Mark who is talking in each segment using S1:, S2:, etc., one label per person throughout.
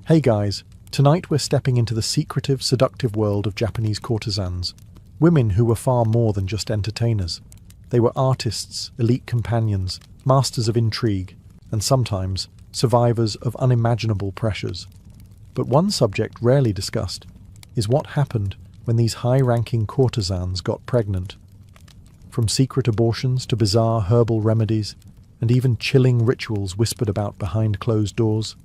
S1: Hey guys, tonight we're stepping into the secretive, seductive world of Japanese courtesans. Women who were far more than just entertainers. They were artists, elite companions, masters of intrigue, and sometimes survivors of unimaginable pressures. But one subject rarely discussed is what happened when these high-ranking courtesans got pregnant. From secret abortions to bizarre herbal remedies, and even chilling rituals whispered about behind closed doors,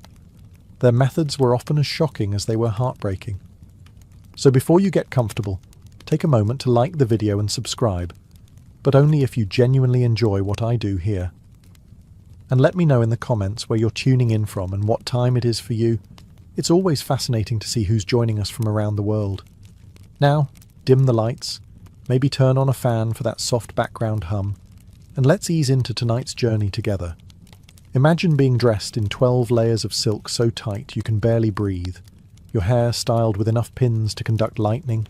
S1: their methods were often as shocking as they were heartbreaking. So before you get comfortable, take a moment to like the video and subscribe, but only if you genuinely enjoy what I do here. And let me know in the comments where you're tuning in from and what time it is for you. It's always fascinating to see who's joining us from around the world. Now, dim the lights, maybe turn on a fan for that soft background hum, and let's ease into tonight's journey together. Imagine being dressed in 12 layers of silk so tight you can barely breathe, your hair styled with enough pins to conduct lightning,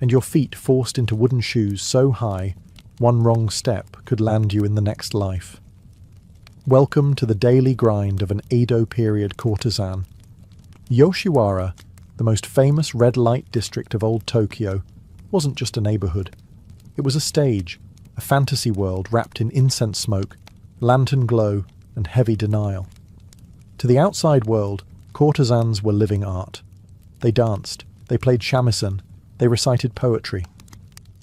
S1: and your feet forced into wooden shoes so high one wrong step could land you in the next life. Welcome to the daily grind of an Edo period courtesan. Yoshiwara, the most famous red light district of old Tokyo, wasn't just a neighborhood. It was a stage, a fantasy world wrapped in incense smoke, lantern glow, and heavy denial. To the outside world, courtesans were living art. They danced, they played shamisen, they recited poetry.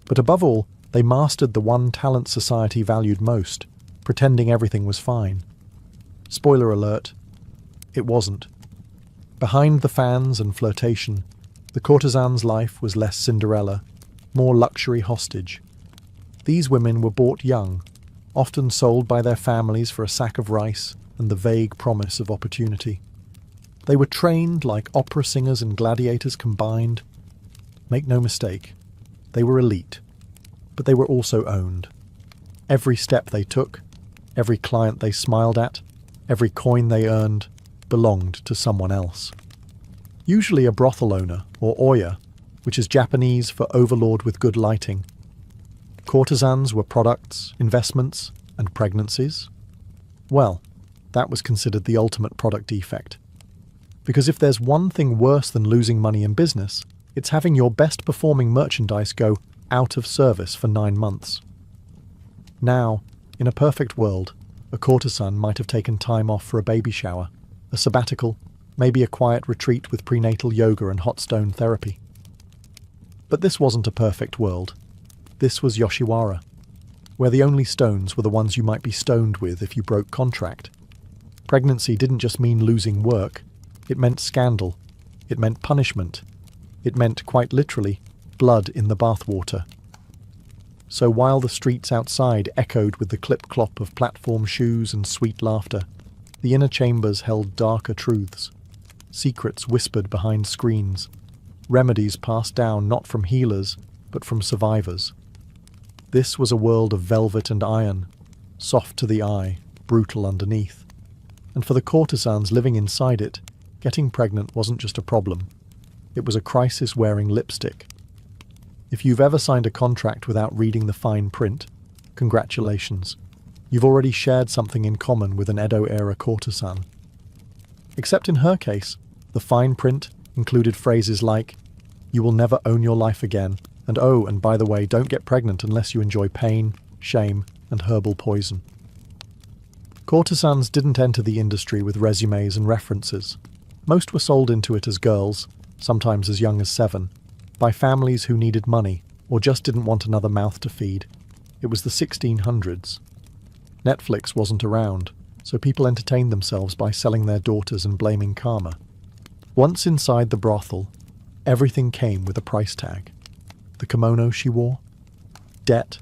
S1: But above all, they mastered the one talent society valued most, pretending everything was fine. Spoiler alert, it wasn't. Behind the fans and flirtation, the courtesan's life was less Cinderella, more luxury hostage. These women were bought young, often sold by their families for a sack of rice and the vague promise of opportunity. They were trained like opera singers and gladiators combined. Make no mistake, they were elite, but they were also owned. Every step they took, every client they smiled at, every coin they earned, belonged to someone else. Usually a brothel owner, or oya, which is Japanese for overlord with good lighting. Courtesans were products, investments, and pregnancies. Well, that was considered the ultimate product defect. Because if there's one thing worse than losing money in business, it's having your best performing merchandise go out of service for 9 months. Now, in a perfect world, a courtesan might have taken time off for a baby shower, a sabbatical, maybe a quiet retreat with prenatal yoga and hot stone therapy. But this wasn't a perfect world. This was Yoshiwara, where the only stones were the ones you might be stoned with if you broke contract. Pregnancy didn't just mean losing work, it meant scandal, it meant punishment, it meant, quite literally, blood in the bathwater. So while the streets outside echoed with the clip-clop of platform shoes and sweet laughter, the inner chambers held darker truths, secrets whispered behind screens, remedies passed down not from healers, but from survivors. This was a world of velvet and iron, soft to the eye, brutal underneath. And for the courtesans living inside it, getting pregnant wasn't just a problem. It was a crisis wearing lipstick. If you've ever signed a contract without reading the fine print, congratulations. You've already shared something in common with an Edo-era courtesan. Except in her case, the fine print included phrases like, "You will never own your life again," and "Oh, and by the way, don't get pregnant unless you enjoy pain, shame, and herbal poison." Courtesans didn't enter the industry with resumes and references. Most were sold into it as girls, sometimes as young as 7, by families who needed money or just didn't want another mouth to feed. It was the 1600s. Netflix wasn't around, so people entertained themselves by selling their daughters and blaming karma. Once inside the brothel, everything came with a price tag. The kimono she wore, debt.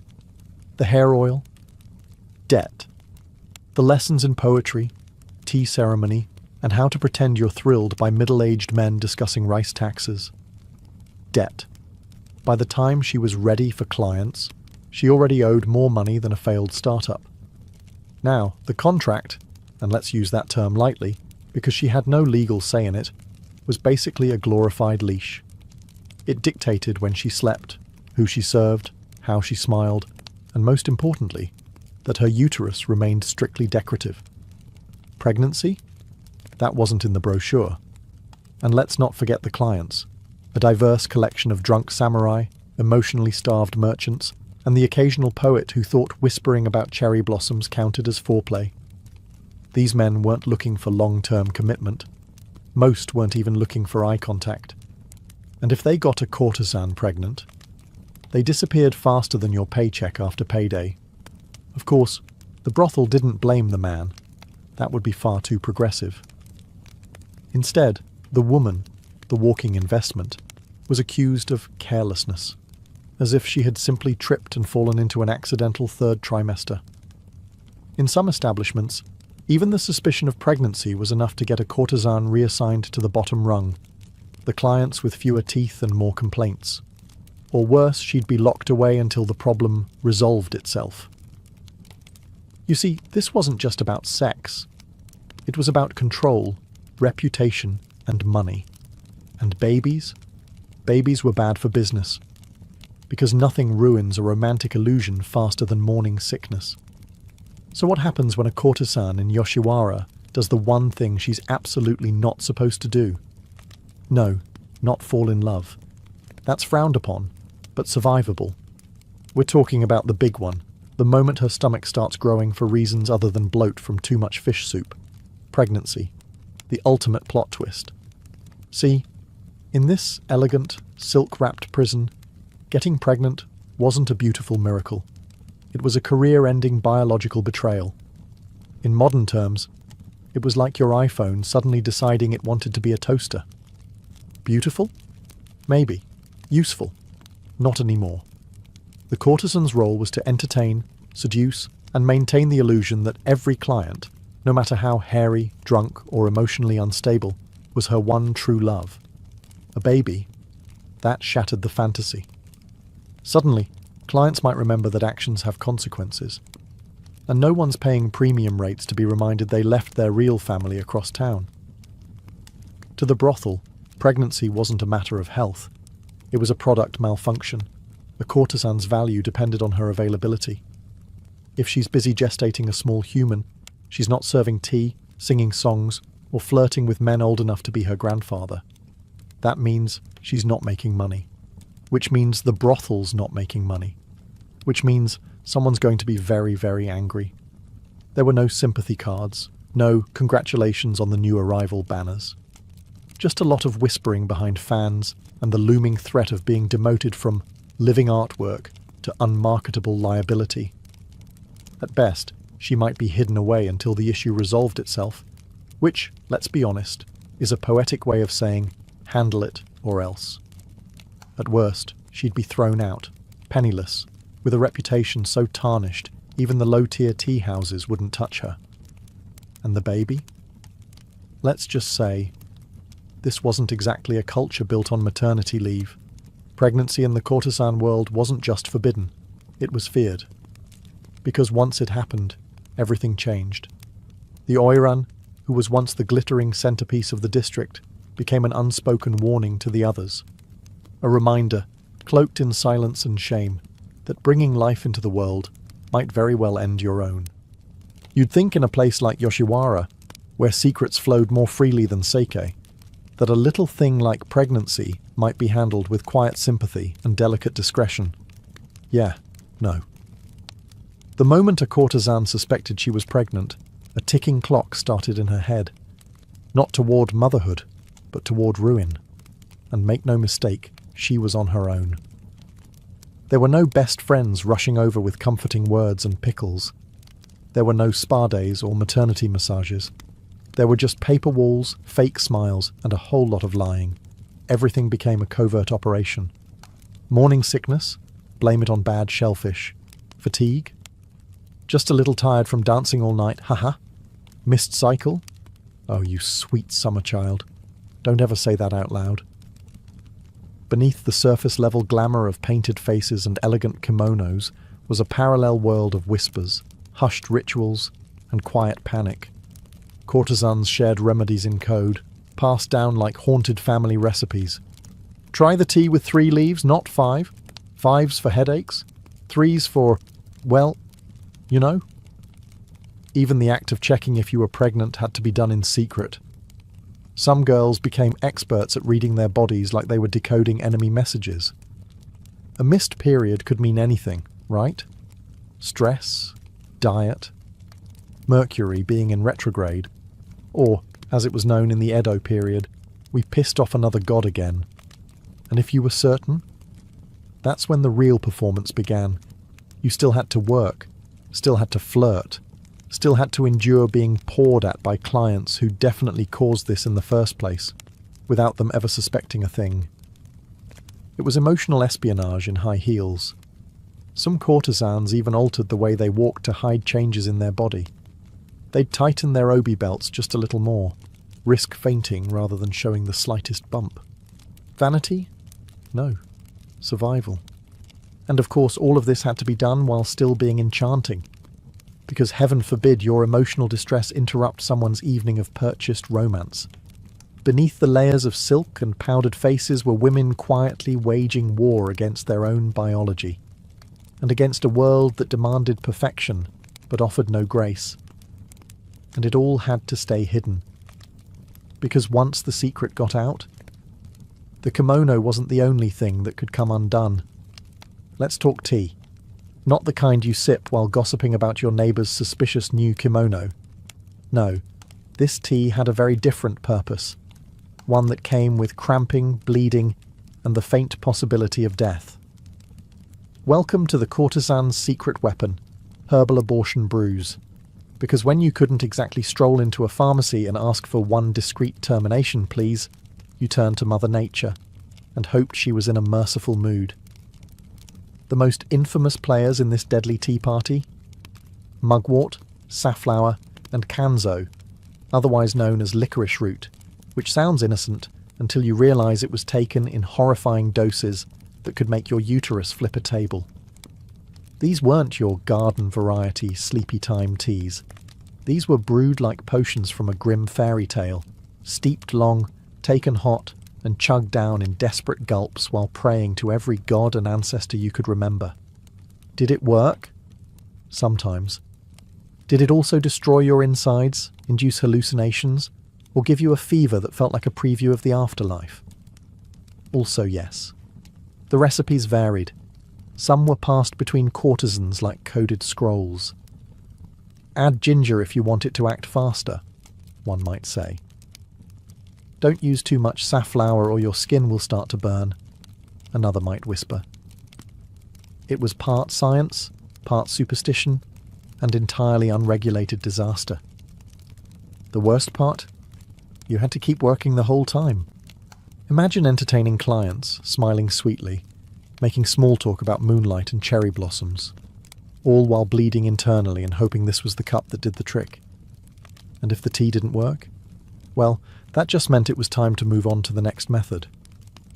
S1: The hair oil, debt. The lessons in poetry, tea ceremony, and how to pretend you're thrilled by middle-aged men discussing rice taxes, debt. By the time she was ready for clients, she already owed more money than a failed startup. Now, the contract, and let's use that term lightly, because she had no legal say in it, was basically a glorified leash. It dictated when she slept, who she served, how she smiled, and most importantly, that her uterus remained strictly decorative. Pregnancy? That wasn't in the brochure. And let's not forget the clients, a diverse collection of drunk samurai, emotionally starved merchants, and the occasional poet who thought whispering about cherry blossoms counted as foreplay. These men weren't looking for long-term commitment. Most weren't even looking for eye contact. And if they got a courtesan pregnant, they disappeared faster than your paycheck after payday. Of course, the brothel didn't blame the man. That would be far too progressive. Instead, the woman, the walking investment, was accused of carelessness, as if she had simply tripped and fallen into an accidental third trimester. In some establishments, even the suspicion of pregnancy was enough to get a courtesan reassigned to the bottom rung, the clients with fewer teeth and more complaints. Or worse, she'd be locked away until the problem resolved itself. You see, this wasn't just about sex. It was about control, reputation, and money. And babies? Babies were bad for business. Because nothing ruins a romantic illusion faster than morning sickness. So what happens when a courtesan in Yoshiwara does the one thing she's absolutely not supposed to do? No, not fall in love. That's frowned upon, but survivable. We're talking about the big one, the moment her stomach starts growing for reasons other than bloat from too much fish soup. Pregnancy. The ultimate plot twist. See, in this elegant, silk-wrapped prison, getting pregnant wasn't a beautiful miracle. It was a career-ending biological betrayal. In modern terms, it was like your iPhone suddenly deciding it wanted to be a toaster. Beautiful? Maybe. Useful? Not anymore. The courtesan's role was to entertain, seduce, and maintain the illusion that every client, no matter how hairy, drunk, or emotionally unstable, was her one true love. A baby? That shattered the fantasy. Suddenly, clients might remember that actions have consequences. And no one's paying premium rates to be reminded they left their real family across town. To the brothel, pregnancy wasn't a matter of health. It was a product malfunction. A courtesan's value depended on her availability. If she's busy gestating a small human, she's not serving tea, singing songs, or flirting with men old enough to be her grandfather. That means she's not making money. Which means the brothel's not making money. Which means someone's going to be very, very angry. There were no sympathy cards, no congratulations on the new arrival banners. Just a lot of whispering behind fans and the looming threat of being demoted from living artwork to unmarketable liability. At best, she might be hidden away until the issue resolved itself, which, let's be honest, is a poetic way of saying, handle it or else. At worst, she'd be thrown out, penniless, with a reputation so tarnished even the low-tier tea houses wouldn't touch her. And the baby? Let's just say, this wasn't exactly a culture built on maternity leave. Pregnancy in the courtesan world wasn't just forbidden, it was feared. Because once it happened, everything changed. The Oiran, who was once the glittering centerpiece of the district, became an unspoken warning to the others. A reminder, cloaked in silence and shame, that bringing life into the world might very well end your own. You'd think in a place like Yoshiwara, where secrets flowed more freely than sake, that a little thing like pregnancy might be handled with quiet sympathy and delicate discretion. Yeah, no. The moment a courtesan suspected she was pregnant, a ticking clock started in her head. Not toward motherhood, but toward ruin. And make no mistake, she was on her own. There were no best friends rushing over with comforting words and pickles. There were no spa days or maternity massages. There were just paper walls, fake smiles, and a whole lot of lying. Everything became a covert operation. Morning sickness? Blame it on bad shellfish. Fatigue? Just a little tired from dancing all night, haha. Missed cycle? Oh, you sweet summer child. Don't ever say that out loud. Beneath the surface-level glamour of painted faces and elegant kimonos was a parallel world of whispers, hushed rituals, and quiet panic. Courtesans shared remedies in code, passed down like haunted family recipes. Try the tea with 3 leaves, not 5. 5's for headaches. 3's for, well, you know. Even the act of checking if you were pregnant had to be done in secret. Some girls became experts at reading their bodies like they were decoding enemy messages. A missed period could mean anything, right? Stress, diet, Mercury being in retrograde, or, as it was known in the Edo period, we pissed off another god again. And if you were certain, that's when the real performance began. You still had to work, still had to flirt, still had to endure being pawed at by clients who definitely caused this in the first place, without them ever suspecting a thing. It was emotional espionage in high heels. Some courtesans even altered the way they walked to hide changes in their body. They'd tighten their obi belts just a little more, risk fainting rather than showing the slightest bump. Vanity? No. Survival. And of course all of this had to be done while still being enchanting, because heaven forbid your emotional distress interrupt someone's evening of purchased romance. Beneath the layers of silk and powdered faces were women quietly waging war against their own biology, and against a world that demanded perfection but offered no grace. And it all had to stay hidden. Because once the secret got out, the kimono wasn't the only thing that could come undone. Let's talk tea. Not the kind you sip while gossiping about your neighbour's suspicious new kimono. No, this tea had a very different purpose. One that came with cramping, bleeding, and the faint possibility of death. Welcome to the courtesan's secret weapon, herbal abortion brews. Because when you couldn't exactly stroll into a pharmacy and ask for one discreet termination, please, you turned to Mother Nature and hoped she was in a merciful mood. The most infamous players in this deadly tea party? Mugwort, safflower, and kanzo, otherwise known as licorice root, which sounds innocent until you realise it was taken in horrifying doses that could make your uterus flip a table. These weren't your garden variety sleepy time teas. These were brewed like potions from a grim fairy tale, steeped long, taken hot, and chugged down in desperate gulps while praying to every god and ancestor you could remember. Did it work? Sometimes. Did it also destroy your insides, induce hallucinations, or give you a fever that felt like a preview of the afterlife? Also yes. The recipes varied. Some were passed between courtesans like coded scrolls. Add ginger if you want it to act faster, one might say. Don't use too much safflower or your skin will start to burn, another might whisper. It was part science, part superstition, and entirely unregulated disaster. The worst part? You had to keep working the whole time. Imagine entertaining clients, smiling sweetly, making small talk about moonlight and cherry blossoms, all while bleeding internally and hoping this was the cup that did the trick. And if the tea didn't work? Well, that just meant it was time to move on to the next method.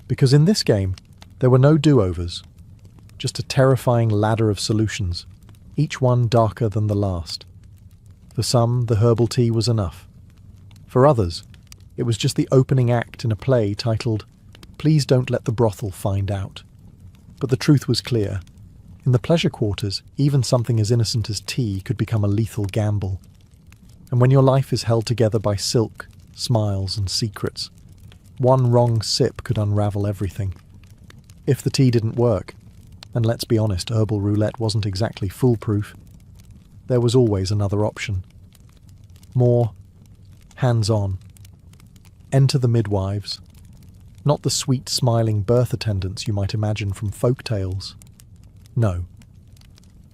S1: Because in this game, there were no do-overs, just a terrifying ladder of solutions, each one darker than the last. For some, the herbal tea was enough. For others, it was just the opening act in a play titled, "Please Don't Let the Brothel Find Out." But the truth was clear. In the pleasure quarters, even something as innocent as tea could become a lethal gamble. And when your life is held together by silk, smiles, and secrets, one wrong sip could unravel everything. If the tea didn't work, and let's be honest, herbal roulette wasn't exactly foolproof, there was always another option. More hands-on. Enter the midwives. Not the sweet, smiling birth attendants you might imagine from folk tales. No.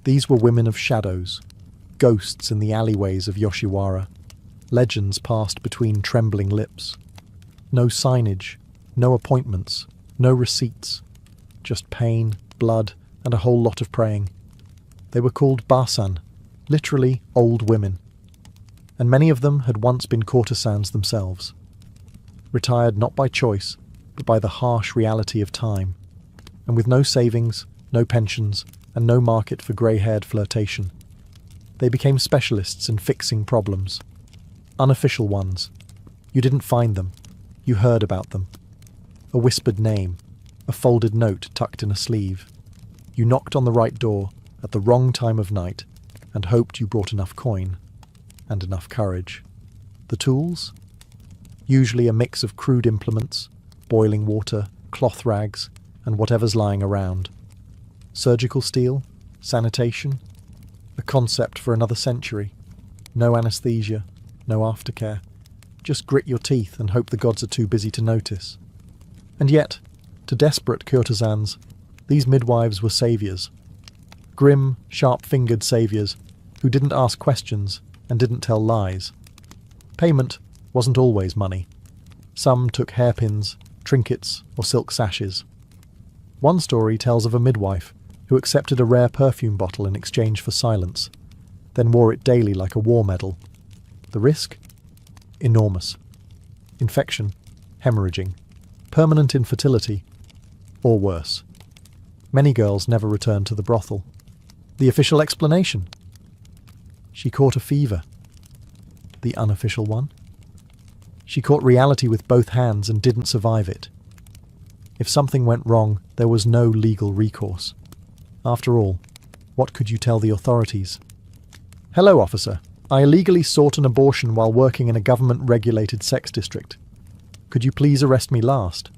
S1: These were women of shadows, ghosts in the alleyways of Yoshiwara, legends passed between trembling lips. No signage, no appointments, no receipts, just pain, blood, and a whole lot of praying. They were called Basan, literally old women, and many of them had once been courtesans themselves, retired not by choice, but by the harsh reality of time, and with no savings, no pensions, and no market for grey-haired flirtation. They became specialists in fixing problems. Unofficial ones. You didn't find them. You heard about them. A whispered name, a folded note tucked in a sleeve. You knocked on the right door at the wrong time of night and hoped you brought enough coin and enough courage. The tools? usually a mix of crude implements, boiling water, cloth rags, and whatever's lying around. Surgical steel, sanitation, a concept for another century. No anesthesia, no aftercare. Just grit your teeth and hope the gods are too busy to notice. And yet, to desperate courtesans, these midwives were saviours. Grim, sharp-fingered saviours who didn't ask questions and didn't tell lies. Payment wasn't always money. Some took hairpins, trinkets, or silk sashes. One story tells of a midwife who accepted a rare perfume bottle in exchange for silence, then wore it daily like a war medal. The risk? Enormous. Infection, hemorrhaging, permanent infertility, or worse. Many girls never returned to the brothel. The official explanation? She caught a fever. The unofficial one? She caught reality with both hands and didn't survive it. If something went wrong, there was no legal recourse. After all, what could you tell the authorities? "Hello, officer. I illegally sought an abortion while working in a government-regulated sex district. Could you please arrest me last?"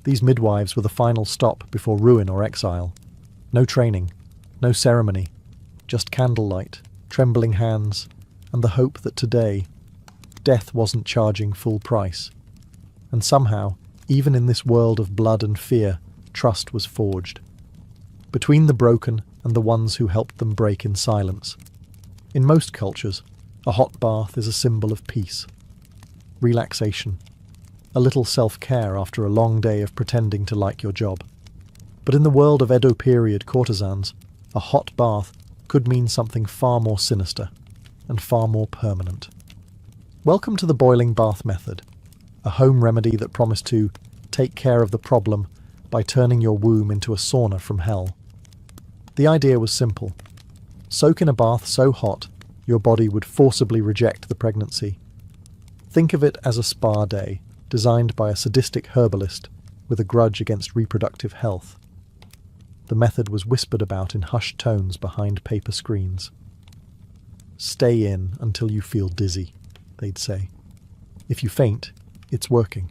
S1: These midwives were the final stop before ruin or exile. No training, no ceremony, just candlelight, trembling hands, and the hope that today, death wasn't charging full price. And somehow, even in this world of blood and fear, trust was forged. Between the broken and the ones who helped them break in silence. In most cultures, a hot bath is a symbol of peace, relaxation, a little self-care after a long day of pretending to like your job. But in the world of Edo period courtesans, a hot bath could mean something far more sinister and far more permanent. Welcome to the boiling bath method, a home remedy that promised to take care of the problem by turning your womb into a sauna from hell. The idea was simple. Soak in a bath so hot, your body would forcibly reject the pregnancy. Think of it as a spa day, designed by a sadistic herbalist with a grudge against reproductive health. The method was whispered about in hushed tones behind paper screens. "Stay in until you feel dizzy," they'd say. "If you faint, it's working."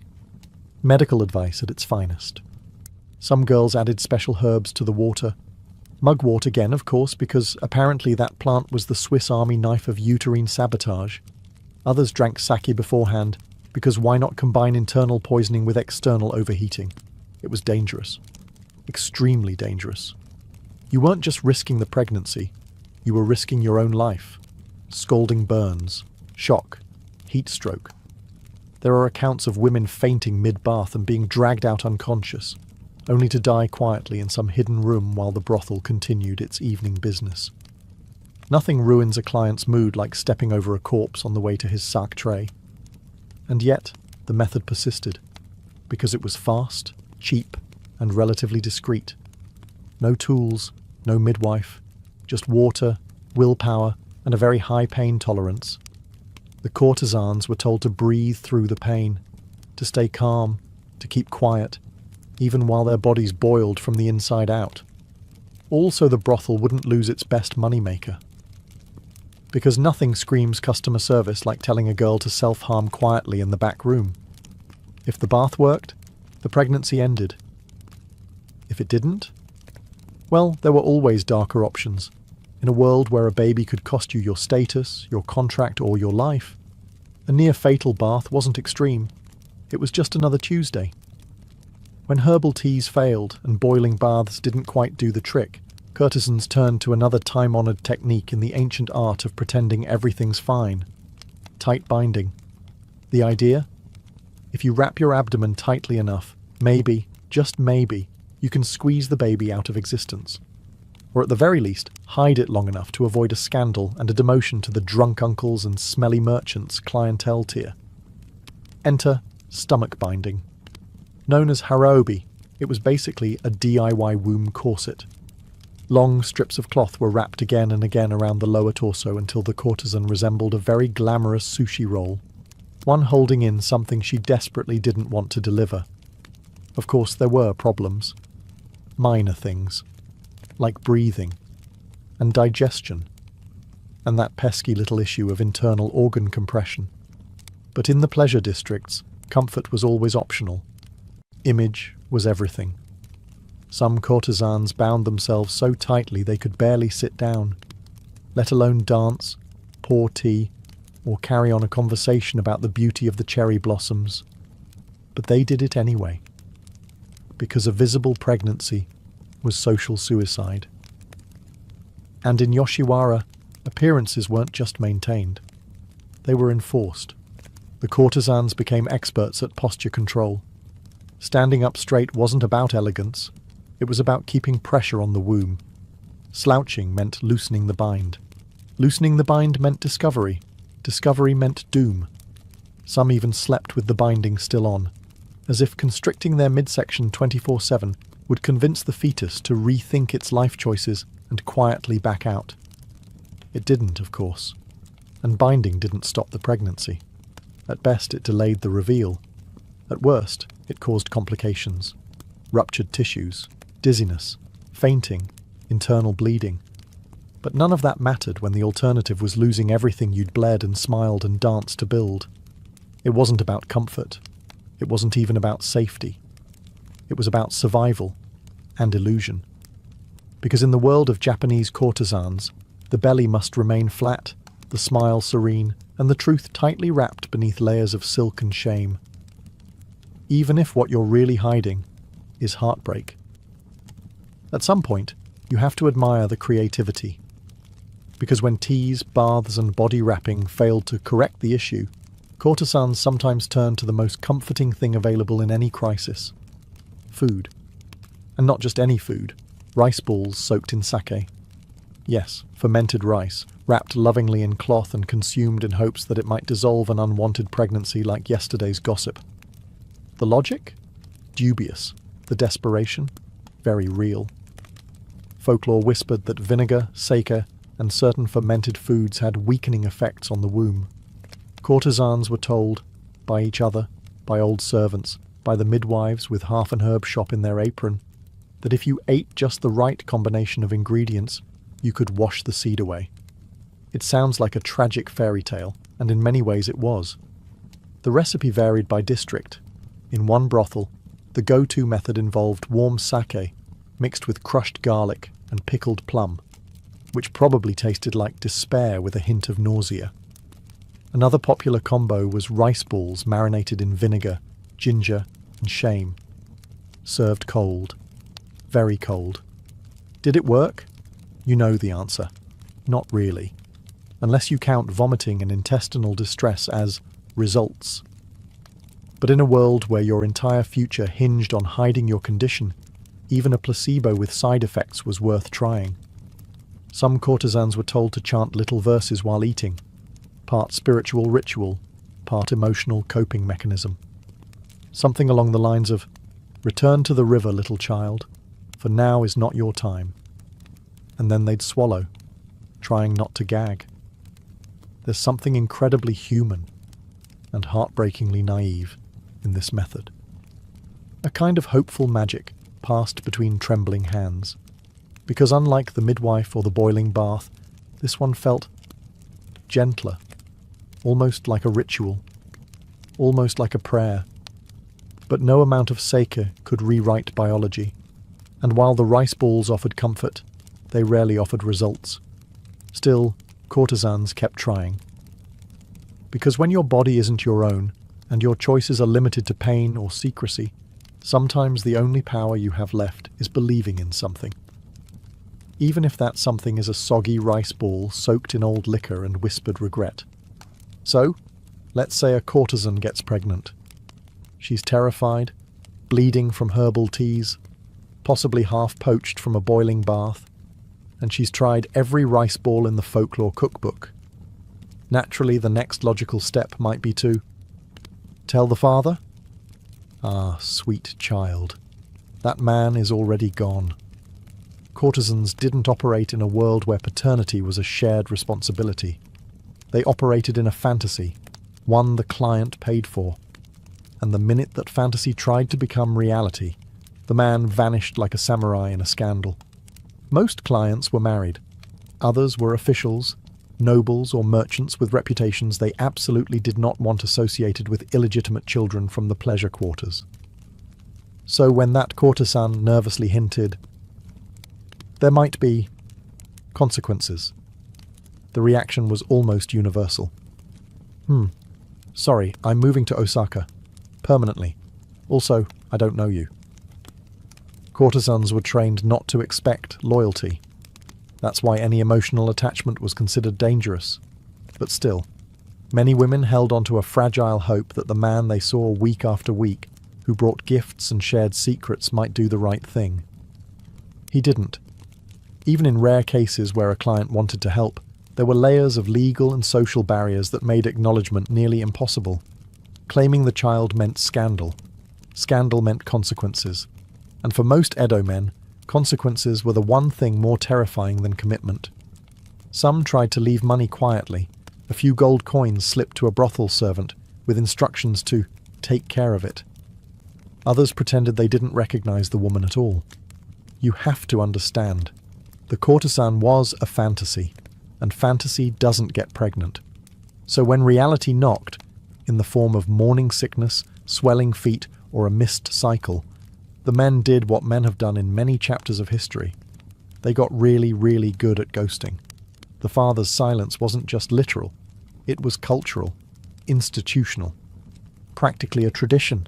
S1: Medical advice at its finest. Some girls added special herbs to the water. Mugwort again, of course, because apparently that plant was the Swiss Army knife of uterine sabotage. Others drank sake beforehand, because why not combine internal poisoning with external overheating? It was dangerous. Extremely dangerous. You weren't just risking the pregnancy, you were risking your own life. Scalding burns, shock, heat stroke. There are accounts of women fainting mid-bath and being dragged out unconscious, only to die quietly in some hidden room while the brothel continued its evening business. Nothing ruins a client's mood like stepping over a corpse on the way to his sack tray. And yet, the method persisted, because it was fast, cheap, and relatively discreet. No tools, no midwife, just water, willpower, and a very high pain tolerance. The courtesans were told to breathe through the pain, to stay calm, to keep quiet, even while their bodies boiled from the inside out. Also, the brothel wouldn't lose its best moneymaker. Because nothing screams customer service like telling a girl to self-harm quietly in the back room. If the bath worked, the pregnancy ended. If it didn't? Well, there were always darker options. In a world where a baby could cost you your status, your contract, or your life, a near-fatal bath wasn't extreme. It was just another Tuesday. When herbal teas failed and boiling baths didn't quite do the trick, courtesans turned to another time-honoured technique in the ancient art of pretending everything's fine. Tight binding. The idea? If you wrap your abdomen tightly enough, maybe, just maybe, you can squeeze the baby out of existence. Or at the very least, hide it long enough to avoid a scandal and a demotion to the drunk uncles and smelly merchants clientele tier. Enter stomach binding. Known as haraobi, it was basically a DIY womb corset. Long strips of cloth were wrapped again and again around the lower torso until the courtesan resembled a very glamorous sushi roll, one holding in something she desperately didn't want to deliver. Of course, there were problems. Minor things, like breathing, and digestion, and that pesky little issue of internal organ compression. But in the pleasure districts, comfort was always optional. Image was everything. Some courtesans bound themselves so tightly they could barely sit down, let alone dance, pour tea, or carry on a conversation about the beauty of the cherry blossoms. But they did it anyway, because a visible pregnancy was social suicide. And in Yoshiwara, appearances weren't just maintained. They were enforced. The courtesans became experts at posture control. Standing up straight wasn't about elegance. It was about keeping pressure on the womb. Slouching meant loosening the bind. Loosening the bind meant discovery. Discovery meant doom. Some even slept with the binding still on, as if constricting their midsection 24/7 would convince the fetus to rethink its life choices and quietly back out. It didn't, of course, and binding didn't stop the pregnancy. At best, it delayed the reveal. At worst, it caused complications. Ruptured tissues, dizziness, fainting, internal bleeding. But none of that mattered when the alternative was losing everything you'd bled and smiled and danced to build. It wasn't about comfort. It wasn't even about safety. It was about survival and illusion. Because in the world of Japanese courtesans, the belly must remain flat, the smile serene, and the truth tightly wrapped beneath layers of silk and shame. Even if what you're really hiding is heartbreak. At some point, you have to admire the creativity. Because when teas, baths, and body wrapping failed to correct the issue, courtesans sometimes turned to the most comforting thing available in any crisis: food. And not just any food, rice balls soaked in sake. Yes, fermented rice, wrapped lovingly in cloth and consumed in hopes that it might dissolve an unwanted pregnancy like yesterday's gossip. The logic? Dubious. The desperation? Very real. Folklore whispered that vinegar, sake, and certain fermented foods had weakening effects on the womb. Courtesans were told, by each other, by old servants, by the midwives with half an herb shop in their apron, that if you ate just the right combination of ingredients, you could wash the seed away. It sounds like a tragic fairy tale, and in many ways it was. The recipe varied by district. In one brothel, the go-to method involved warm sake, mixed with crushed garlic and pickled plum, which probably tasted like despair with a hint of nausea. Another popular combo was rice balls marinated in vinegar, ginger, and shame. Served cold. Very cold. Did it work? You know the answer. Not really. Unless you count vomiting and intestinal distress as results. But in a world where your entire future hinged on hiding your condition, even a placebo with side effects was worth trying. Some courtesans were told to chant little verses while eating, part spiritual ritual, part emotional coping mechanism. Something along the lines of, "Return to the river, little child, for now is not your time." And then they'd swallow, trying not to gag. There's something incredibly human and heartbreakingly naive in this method. A kind of hopeful magic passed between trembling hands. Because unlike the midwife or the boiling bath, this one felt gentler, almost like a ritual, almost like a prayer. But no amount of sake could rewrite biology, and while the rice balls offered comfort, they rarely offered results. Still, courtesans kept trying. Because when your body isn't your own, and your choices are limited to pain or secrecy, sometimes the only power you have left is believing in something. Even if that something is a soggy rice ball soaked in old liquor and whispered regret. So, let's say a courtesan gets pregnant. She's terrified, bleeding from herbal teas, possibly half poached from a boiling bath, and she's tried every rice ball in the folklore cookbook. Naturally, the next logical step might be to tell the father? Ah, sweet child, that man is already gone. Courtesans didn't operate in a world where paternity was a shared responsibility. They operated in a fantasy, one the client paid for. And the minute that fantasy tried to become reality, the man vanished like a samurai in a scandal. Most clients were married. Others were officials, nobles or merchants with reputations they absolutely did not want associated with illegitimate children from the pleasure quarters. So when that courtesan nervously hinted, there might be consequences, the reaction was almost universal. Sorry, I'm moving to Osaka. Permanently. Also, I don't know you. Courtesans were trained not to expect loyalty. That's why any emotional attachment was considered dangerous. But still, many women held onto a fragile hope that the man they saw week after week, who brought gifts and shared secrets, might do the right thing. He didn't. Even in rare cases where a client wanted to help, there were layers of legal and social barriers that made acknowledgement nearly impossible. Claiming the child meant scandal. Scandal meant consequences. And for most Edo men, consequences were the one thing more terrifying than commitment. Some tried to leave money quietly. A few gold coins slipped to a brothel servant with instructions to take care of it. Others pretended they didn't recognize the woman at all. You have to understand. The courtesan was a fantasy, and fantasy doesn't get pregnant. So when reality knocked, in the form of morning sickness, swelling feet, or a missed cycle, the men did what men have done in many chapters of history. They got really, really good at ghosting. The father's silence wasn't just literal. It was cultural, institutional, practically a tradition.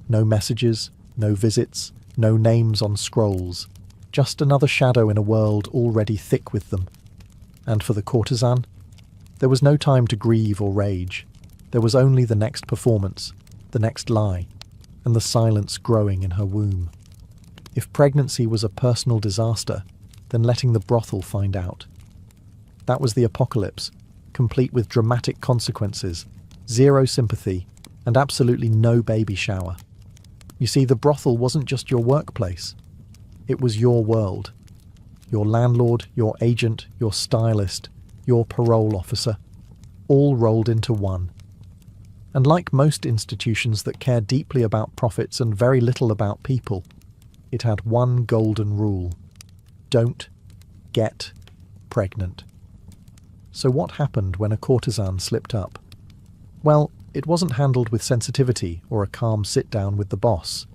S1: No messages, no visits, no names on scrolls. Just another shadow in a world already thick with them. And for the courtesan, there was no time to grieve or rage. There was only the next performance, the next lie, and the silence growing in her womb. If pregnancy was a personal disaster, then letting the brothel find out. That was the apocalypse, complete with dramatic consequences, zero sympathy, and absolutely no baby shower. You see, the brothel wasn't just your workplace. It was your world. Your landlord, your agent, your stylist, your parole officer, all rolled into one. And like most institutions that care deeply about profits and very little about people, it had one golden rule: don't get pregnant. So what happened when a courtesan slipped up? Well, it wasn't handled with sensitivity or a calm sit-down with the boss.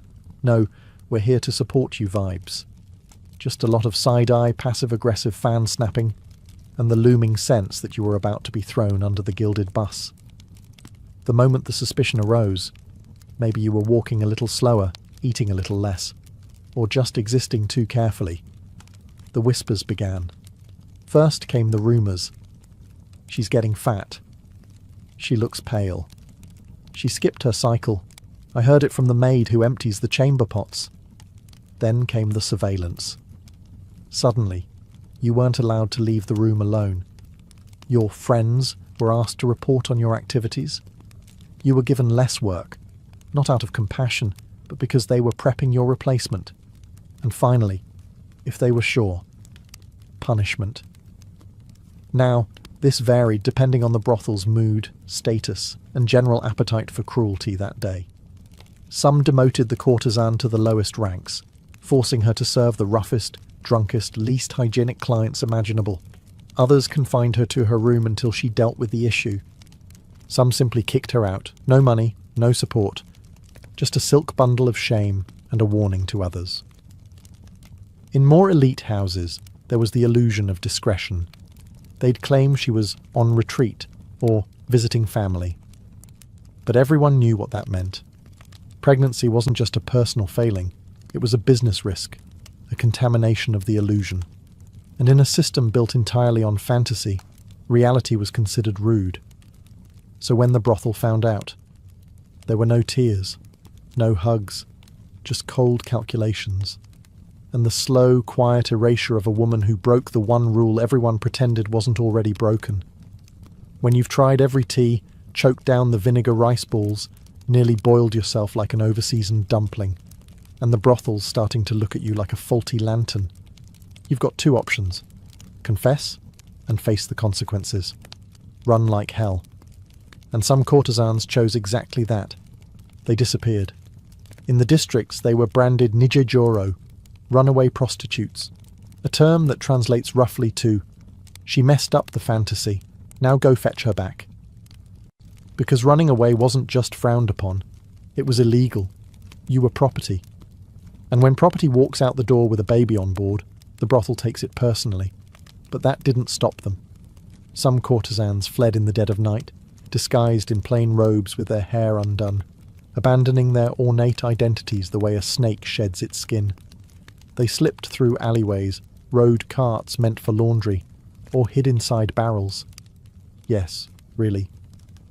S1: No, we're here to support you vibes. Just a lot of side-eye, passive-aggressive fan-snapping, and the looming sense that you were about to be thrown under the gilded bus. The moment the suspicion arose, maybe you were walking a little slower, eating a little less, or just existing too carefully, the whispers began. First came the rumours. She's getting fat. She looks pale. She skipped her cycle. I heard it from the maid who empties the chamber pots. Then came the surveillance. Suddenly, you weren't allowed to leave the room alone. Your friends were asked to report on your activities. You were given less work, not out of compassion, but because they were prepping your replacement. And finally, if they were sure, punishment. Now, this varied depending on the brothel's mood, status, and general appetite for cruelty that day. Some demoted the courtesan to the lowest ranks, forcing her to serve the roughest, drunkest, least hygienic clients imaginable. Others confined her to her room until she dealt with the issue. Some simply kicked her out. No money, no support. Just a silk bundle of shame and a warning to others. In more elite houses, there was the illusion of discretion. They'd claim she was on retreat or visiting family. But everyone knew what that meant. Pregnancy wasn't just a personal failing, it was a business risk, a contamination of the illusion. And in a system built entirely on fantasy, reality was considered rude. So when the brothel found out, there were no tears, no hugs, just cold calculations, and the slow, quiet erasure of a woman who broke the one rule everyone pretended wasn't already broken. When you've tried every tea, choked down the vinegar rice balls, nearly boiled yourself like an overseasoned dumpling, and the brothel's starting to look at you like a faulty lantern, you've got two options: confess and face the consequences. Run like hell. And some courtesans chose exactly that. They disappeared. In the districts, they were branded Nijejoro, runaway prostitutes, a term that translates roughly to, she messed up the fantasy, Now go fetch her back. Because running away wasn't just frowned upon, it was illegal. You were property. And when property walks out the door with a baby on board, the brothel takes it personally. But that didn't stop them. Some courtesans fled in the dead of night, disguised in plain robes with their hair undone, abandoning their ornate identities the way a snake sheds its skin. They slipped through alleyways, rode carts meant for laundry, or hid inside barrels. Yes, really,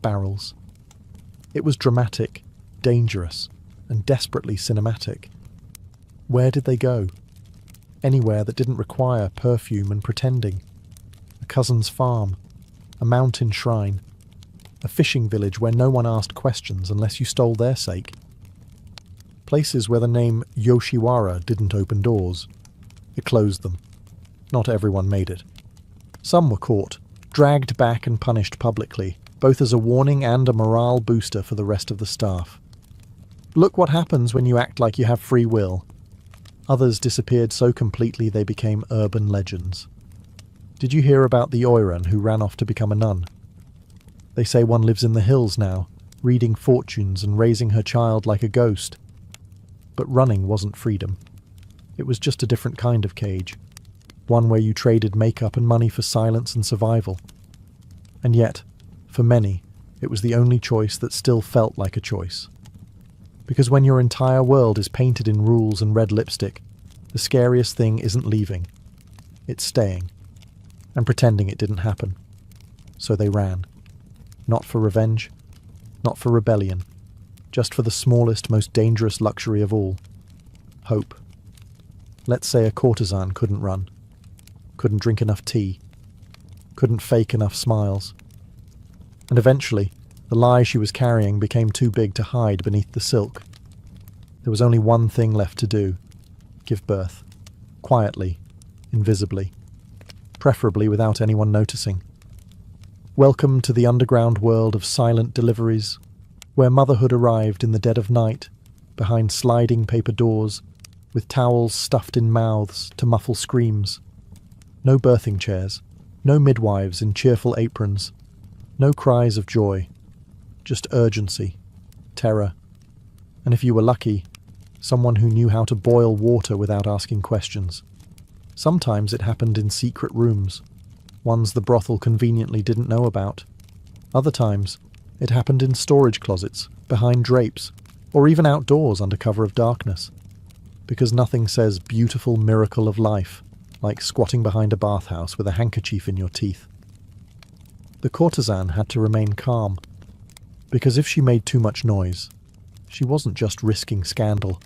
S1: barrels. It was dramatic, dangerous, and desperately cinematic. Where did they go? Anywhere that didn't require perfume and pretending. A cousin's farm, a mountain shrine, a fishing village where no one asked questions unless you stole their sake. Places where the name Yoshiwara didn't open doors. It closed them. Not everyone made it. Some were caught, dragged back and punished publicly, both as a warning and a morale booster for the rest of the staff. Look what happens when you act like you have free will. Others disappeared so completely they became urban legends. Did you hear about the Oiran who ran off to become a nun? They say one lives in the hills now, reading fortunes and raising her child like a ghost. But running wasn't freedom. It was just a different kind of cage. One where you traded makeup and money for silence and survival. And yet, for many, it was the only choice that still felt like a choice. Because when your entire world is painted in rules and red lipstick, the scariest thing isn't leaving. It's staying. And pretending it didn't happen. So they ran. Not for revenge, not for rebellion, just for the smallest, most dangerous luxury of all. Hope. Let's say a courtesan couldn't run, couldn't drink enough tea, couldn't fake enough smiles. And eventually, the lie she was carrying became too big to hide beneath the silk. There was only one thing left to do: give birth. Quietly, invisibly, preferably without anyone noticing. Welcome to the underground world of silent deliveries, where motherhood arrived in the dead of night, behind sliding paper doors, with towels stuffed in mouths to muffle screams. No birthing chairs, no midwives in cheerful aprons, no cries of joy, just urgency, terror, and if you were lucky, someone who knew how to boil water without asking questions. Sometimes it happened in secret rooms, ones the brothel conveniently didn't know about. Other times, it happened in storage closets, behind drapes, or even outdoors under cover of darkness. Because nothing says beautiful miracle of life like squatting behind a bathhouse with a handkerchief in your teeth. The courtesan had to remain calm, because if she made too much noise, she wasn't just risking scandal,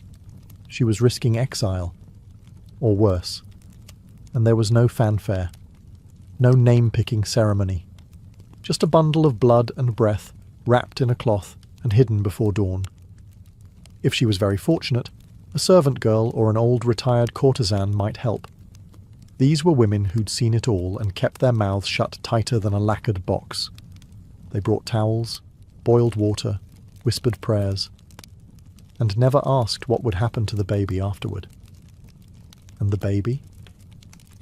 S1: she was risking exile, or worse. And there was no fanfare, no name-picking ceremony, just a bundle of blood and breath wrapped in a cloth and hidden before dawn. If she was very fortunate, a servant girl or an old retired courtesan might help. These were women who'd seen it all and kept their mouths shut tighter than a lacquered box. They brought towels, boiled water, whispered prayers, and never asked what would happen to the baby afterward. And the baby?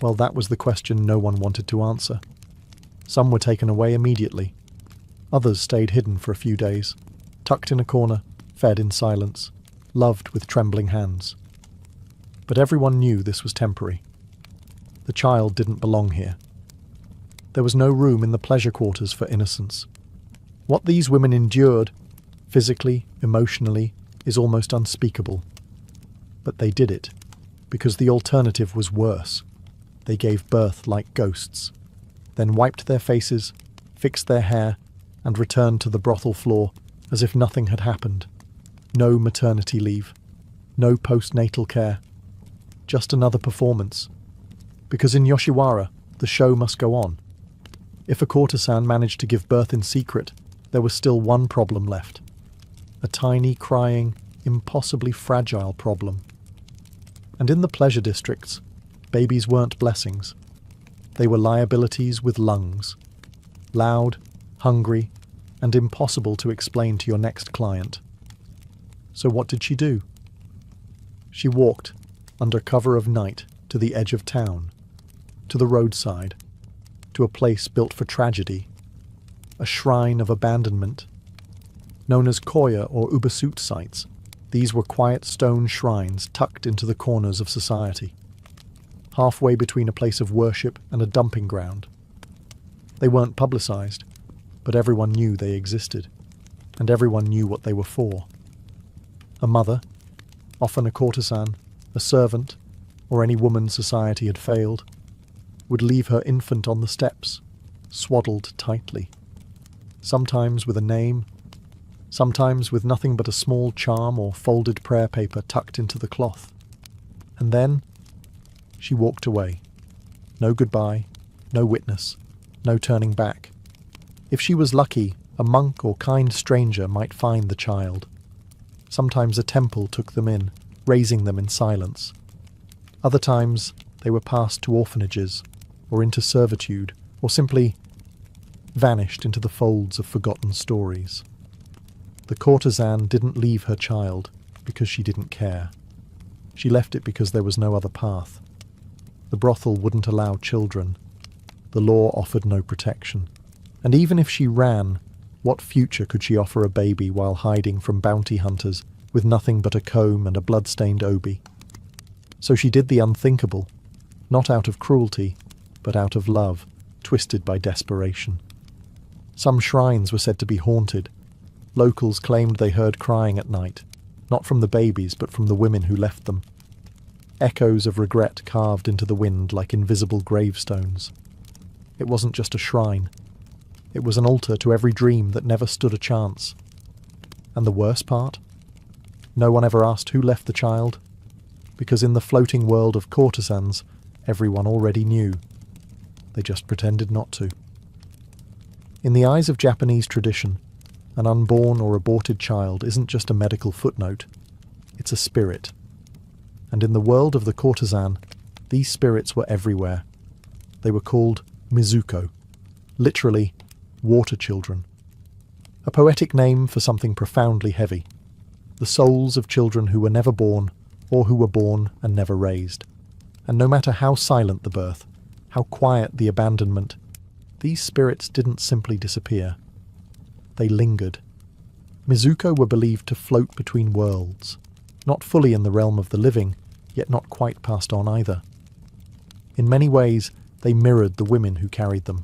S1: Well, that was the question no one wanted to answer. Some were taken away immediately. Others stayed hidden for a few days, tucked in a corner, fed in silence, loved with trembling hands. But everyone knew this was temporary. The child didn't belong here. There was no room in the pleasure quarters for innocence. What these women endured, physically, emotionally, is almost unspeakable. But they did it, because the alternative was worse. They gave birth like ghosts, then wiped their faces, fixed their hair, and returned to the brothel floor as if nothing had happened. No maternity leave, no postnatal care, just another performance. Because in Yoshiwara, the show must go on. If a courtesan managed to give birth in secret, there was still one problem left. A tiny, crying, impossibly fragile problem. And in the pleasure districts, babies weren't blessings. They were liabilities with lungs. Loud, hungry, and impossible to explain to your next client. So what did she do? She walked, under cover of night, to the edge of town, to the roadside, to a place built for tragedy, a shrine of abandonment. Known as koya or ubasut sites, these were quiet stone shrines tucked into the corners of society, halfway between a place of worship and a dumping ground. They weren't publicized, but everyone knew they existed, and everyone knew what they were for. A mother, often a courtesan, a servant, or any woman society had failed, would leave her infant on the steps, swaddled tightly, sometimes with a name, sometimes with nothing but a small charm or folded prayer paper tucked into the cloth. And then she walked away. No goodbye, no witness, no turning back. If she was lucky, a monk or kind stranger might find the child. Sometimes a temple took them in, raising them in silence. Other times they were passed to orphanages, or into servitude, or simply vanished into the folds of forgotten stories. The courtesan didn't leave her child because she didn't care. She left it because there was no other path. The brothel wouldn't allow children. The law offered no protection. And even if she ran, what future could she offer a baby while hiding from bounty hunters with nothing but a comb and a blood-stained obi? So she did the unthinkable, not out of cruelty, but out of love, twisted by desperation. Some shrines were said to be haunted. Locals claimed they heard crying at night, not from the babies but from the women who left them. Echoes of regret carved into the wind like invisible gravestones. It wasn't just a shrine. It was an altar to every dream that never stood a chance. And the worst part? No one ever asked who left the child, because in the floating world of courtesans, everyone already knew. They just pretended not to. In the eyes of Japanese tradition, an unborn or aborted child isn't just a medical footnote, it's a spirit. And in the world of the courtesan, these spirits were everywhere. They were called Mizuko, literally water children. A poetic name for something profoundly heavy. The souls of children who were never born, or who were born and never raised. And no matter how silent the birth, how quiet the abandonment, these spirits didn't simply disappear. They lingered. Mizuko were believed to float between worlds, not fully in the realm of the living, yet not quite passed on either. In many ways, they mirrored the women who carried them.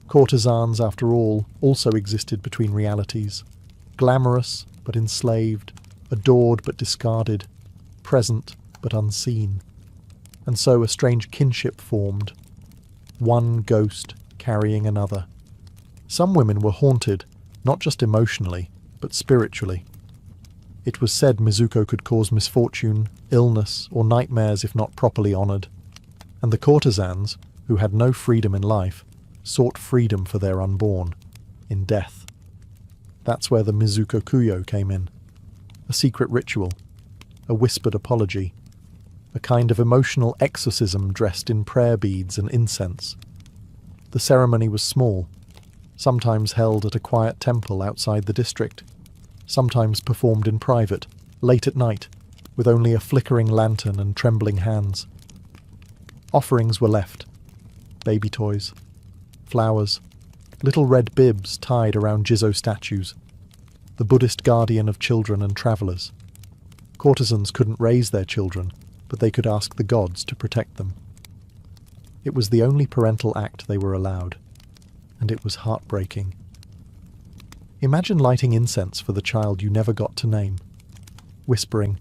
S1: Courtesans, after all, also existed between realities. Glamorous, but enslaved, adored but discarded, present but unseen. And so a strange kinship formed, one ghost carrying another. Some women were haunted, not just emotionally, but spiritually. It was said Mizuko could cause misfortune, illness, or nightmares if not properly honoured. And the courtesans, who had no freedom in life, sought freedom for their unborn, in death. That's where the Mizuko Kuyo came in. A secret ritual, a whispered apology, a kind of emotional exorcism dressed in prayer beads and incense. The ceremony was small, sometimes held at a quiet temple outside the district, sometimes performed in private, late at night, with only a flickering lantern and trembling hands. Offerings were left. Baby toys, flowers, little red bibs tied around Jizo statues, the Buddhist guardian of children and travellers. Courtesans couldn't raise their children, but they could ask the gods to protect them. It was the only parental act they were allowed, and it was heartbreaking. Imagine lighting incense for the child you never got to name, whispering,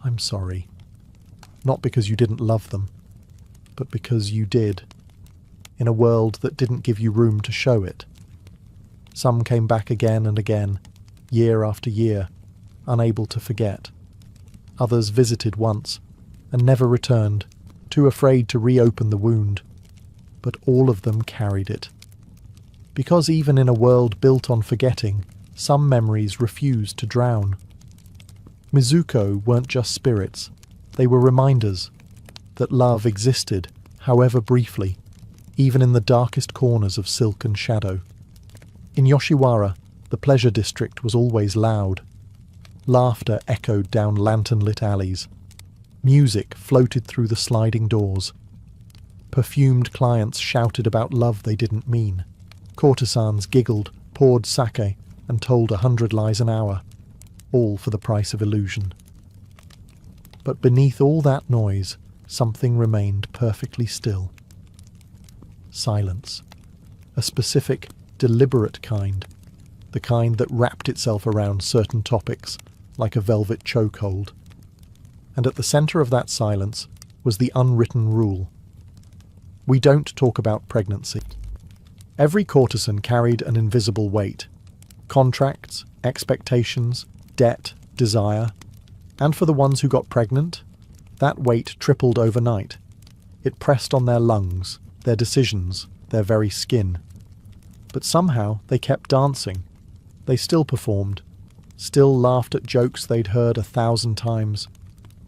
S1: "I'm sorry," not because you didn't love them, but because you did, in a world that didn't give you room to show it. Some came back again and again, year after year, unable to forget. Others visited once, and never returned, too afraid to reopen the wound. But all of them carried it. Because even in a world built on forgetting, some memories refused to drown. Mizuko weren't just spirits, they were reminders that love existed, however briefly, even in the darkest corners of silk and shadow. In Yoshiwara, the pleasure district was always loud. Laughter echoed down lantern-lit alleys. Music floated through the sliding doors. Perfumed clients shouted about love they didn't mean. Courtesans giggled, poured sake, and told 100 lies an hour, all for the price of illusion. But beneath all that noise, something remained perfectly still. Silence. A specific, deliberate kind. The kind that wrapped itself around certain topics, like a velvet chokehold. And at the centre of that silence was the unwritten rule. We don't talk about pregnancy. Every courtesan carried an invisible weight. Contracts, expectations, debt, desire. And for the ones who got pregnant, that weight tripled overnight. It pressed on their lungs, their decisions, their very skin. But somehow they kept dancing. They still performed, still laughed at jokes they'd heard 1,000 times,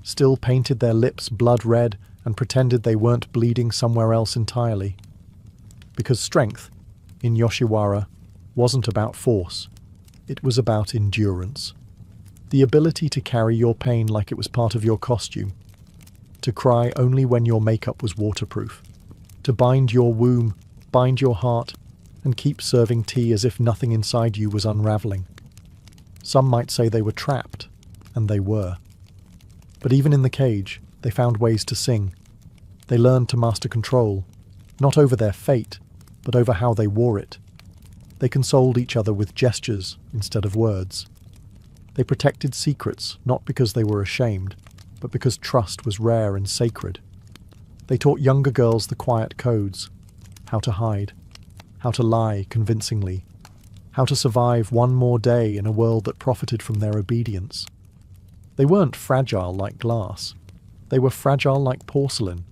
S1: still painted their lips blood red and pretended they weren't bleeding somewhere else entirely. Because strength, in Yoshiwara, wasn't about force. It was about endurance. The ability to carry your pain like it was part of your costume. To cry only when your makeup was waterproof. To bind your womb, bind your heart, and keep serving tea as if nothing inside you was unravelling. Some might say they were trapped, and they were. But even in the cage, they found ways to sing. They learned to master control, not over their fate, but over how they wore it. They consoled each other with gestures instead of words. They protected secrets not because they were ashamed, but because trust was rare and sacred. They taught younger girls the quiet codes, how to hide, how to lie convincingly, how to survive one more day in a world that profited from their obedience. They weren't fragile like glass. They were fragile like porcelain,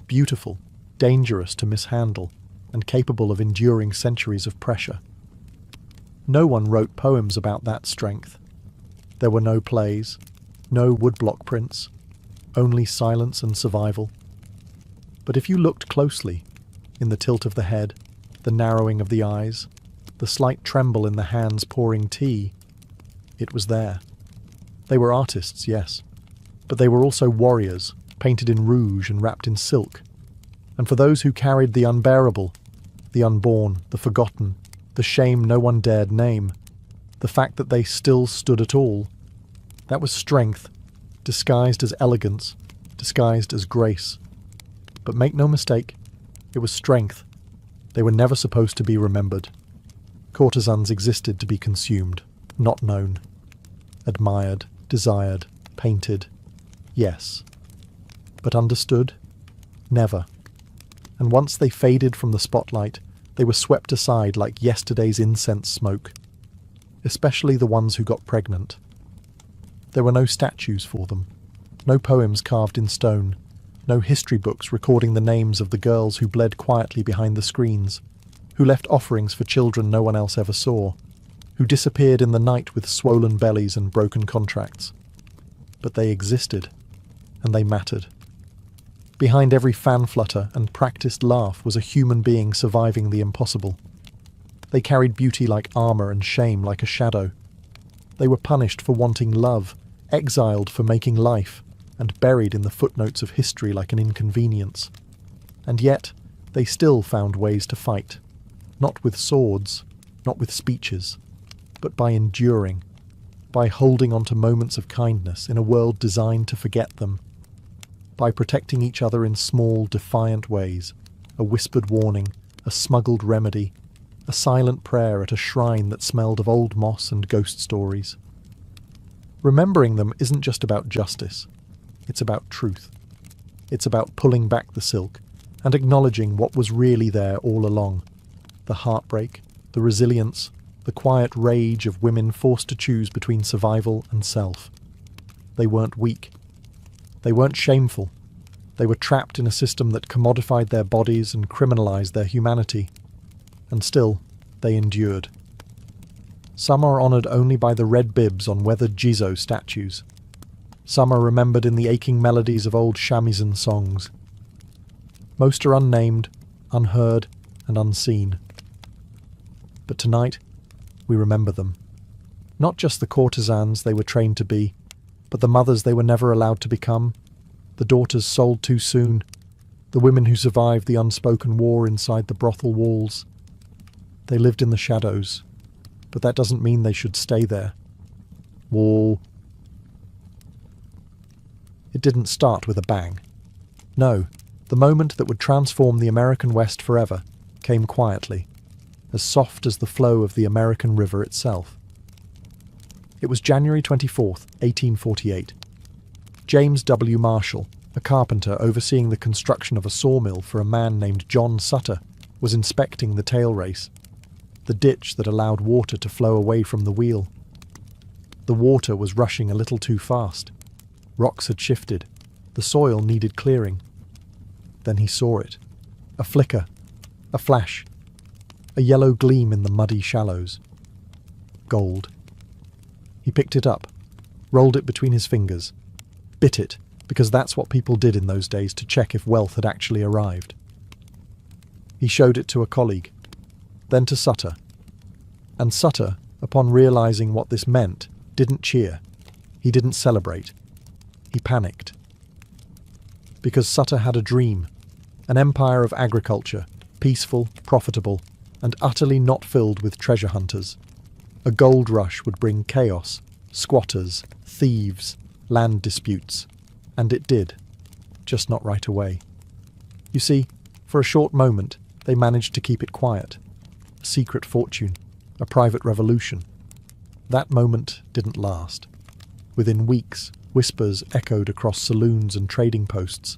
S1: beautiful, dangerous to mishandle, and capable of enduring centuries of pressure. No one wrote poems about that strength. There were no plays, no woodblock prints, only silence and survival. But if you looked closely, in the tilt of the head, the narrowing of the eyes, the slight tremble in the hands pouring tea, it was there. They were artists, yes, but they were also warriors, painted in rouge and wrapped in silk. And for those who carried the unbearable, the unborn, the forgotten, the shame no one dared name, the fact that they still stood at all, that was strength, disguised as elegance, disguised as grace. But make no mistake, it was strength. They were never supposed to be remembered. Courtesans existed to be consumed, not known. Admired, desired, painted, yes. But understood? Never. And once they faded from the spotlight, they were swept aside like yesterday's incense smoke. Especially the ones who got pregnant. There were no statues for them, no poems carved in stone, no history books recording the names of the girls who bled quietly behind the screens, who left offerings for children no one else ever saw, who disappeared in the night with swollen bellies and broken contracts. But they existed, and they mattered. Behind every fan flutter and practiced laugh was a human being surviving the impossible. They carried beauty like armour and shame like a shadow. They were punished for wanting love, exiled for making life, and buried in the footnotes of history like an inconvenience. And yet, they still found ways to fight. Not with swords, not with speeches, but by enduring, by holding on to moments of kindness in a world designed to forget them, by protecting each other in small, defiant ways, a whispered warning, a smuggled remedy, a silent prayer at a shrine that smelled of old moss and ghost stories. Remembering them isn't just about justice. It's about truth. It's about pulling back the silk and acknowledging what was really there all along. The heartbreak, the resilience, the quiet rage of women forced to choose between survival and self. They weren't weak. They weren't shameful. They were trapped in a system that commodified their bodies and criminalized their humanity. And still, they endured. Some are honored only by the red bibs on weathered Jizo statues. Some are remembered in the aching melodies of old shamisen songs. Most are unnamed, unheard, and unseen. But tonight, we remember them. Not just the courtesans they were trained to be, but the mothers they were never allowed to become, the daughters sold too soon, the women who survived the unspoken war inside the brothel walls. They lived in the shadows, but that doesn't mean they should stay there. Whoa. It didn't start with a bang. No, the moment that would transform the American West forever came quietly, as soft as the flow of the American River itself. It was January 24th, 1848. James W. Marshall, a carpenter overseeing the construction of a sawmill for a man named John Sutter, was inspecting the tail race, the ditch that allowed water to flow away from the wheel. The water was rushing a little too fast. Rocks had shifted. The soil needed clearing. Then he saw it. A flicker. A flash. A yellow gleam in the muddy shallows. Gold. He picked it up, rolled it between his fingers, bit it, because that's what people did in those days to check if wealth had actually arrived. He showed it to a colleague, then to Sutter. And Sutter, upon realizing what this meant, didn't cheer. He didn't celebrate. He panicked. Because Sutter had a dream, an empire of agriculture, peaceful, profitable, and utterly not filled with treasure hunters. A gold rush would bring chaos, squatters, thieves, land disputes. And it did, just not right away. You see, for a short moment, they managed to keep it quiet. A secret fortune, a private revolution. That moment didn't last. Within weeks, whispers echoed across saloons and trading posts.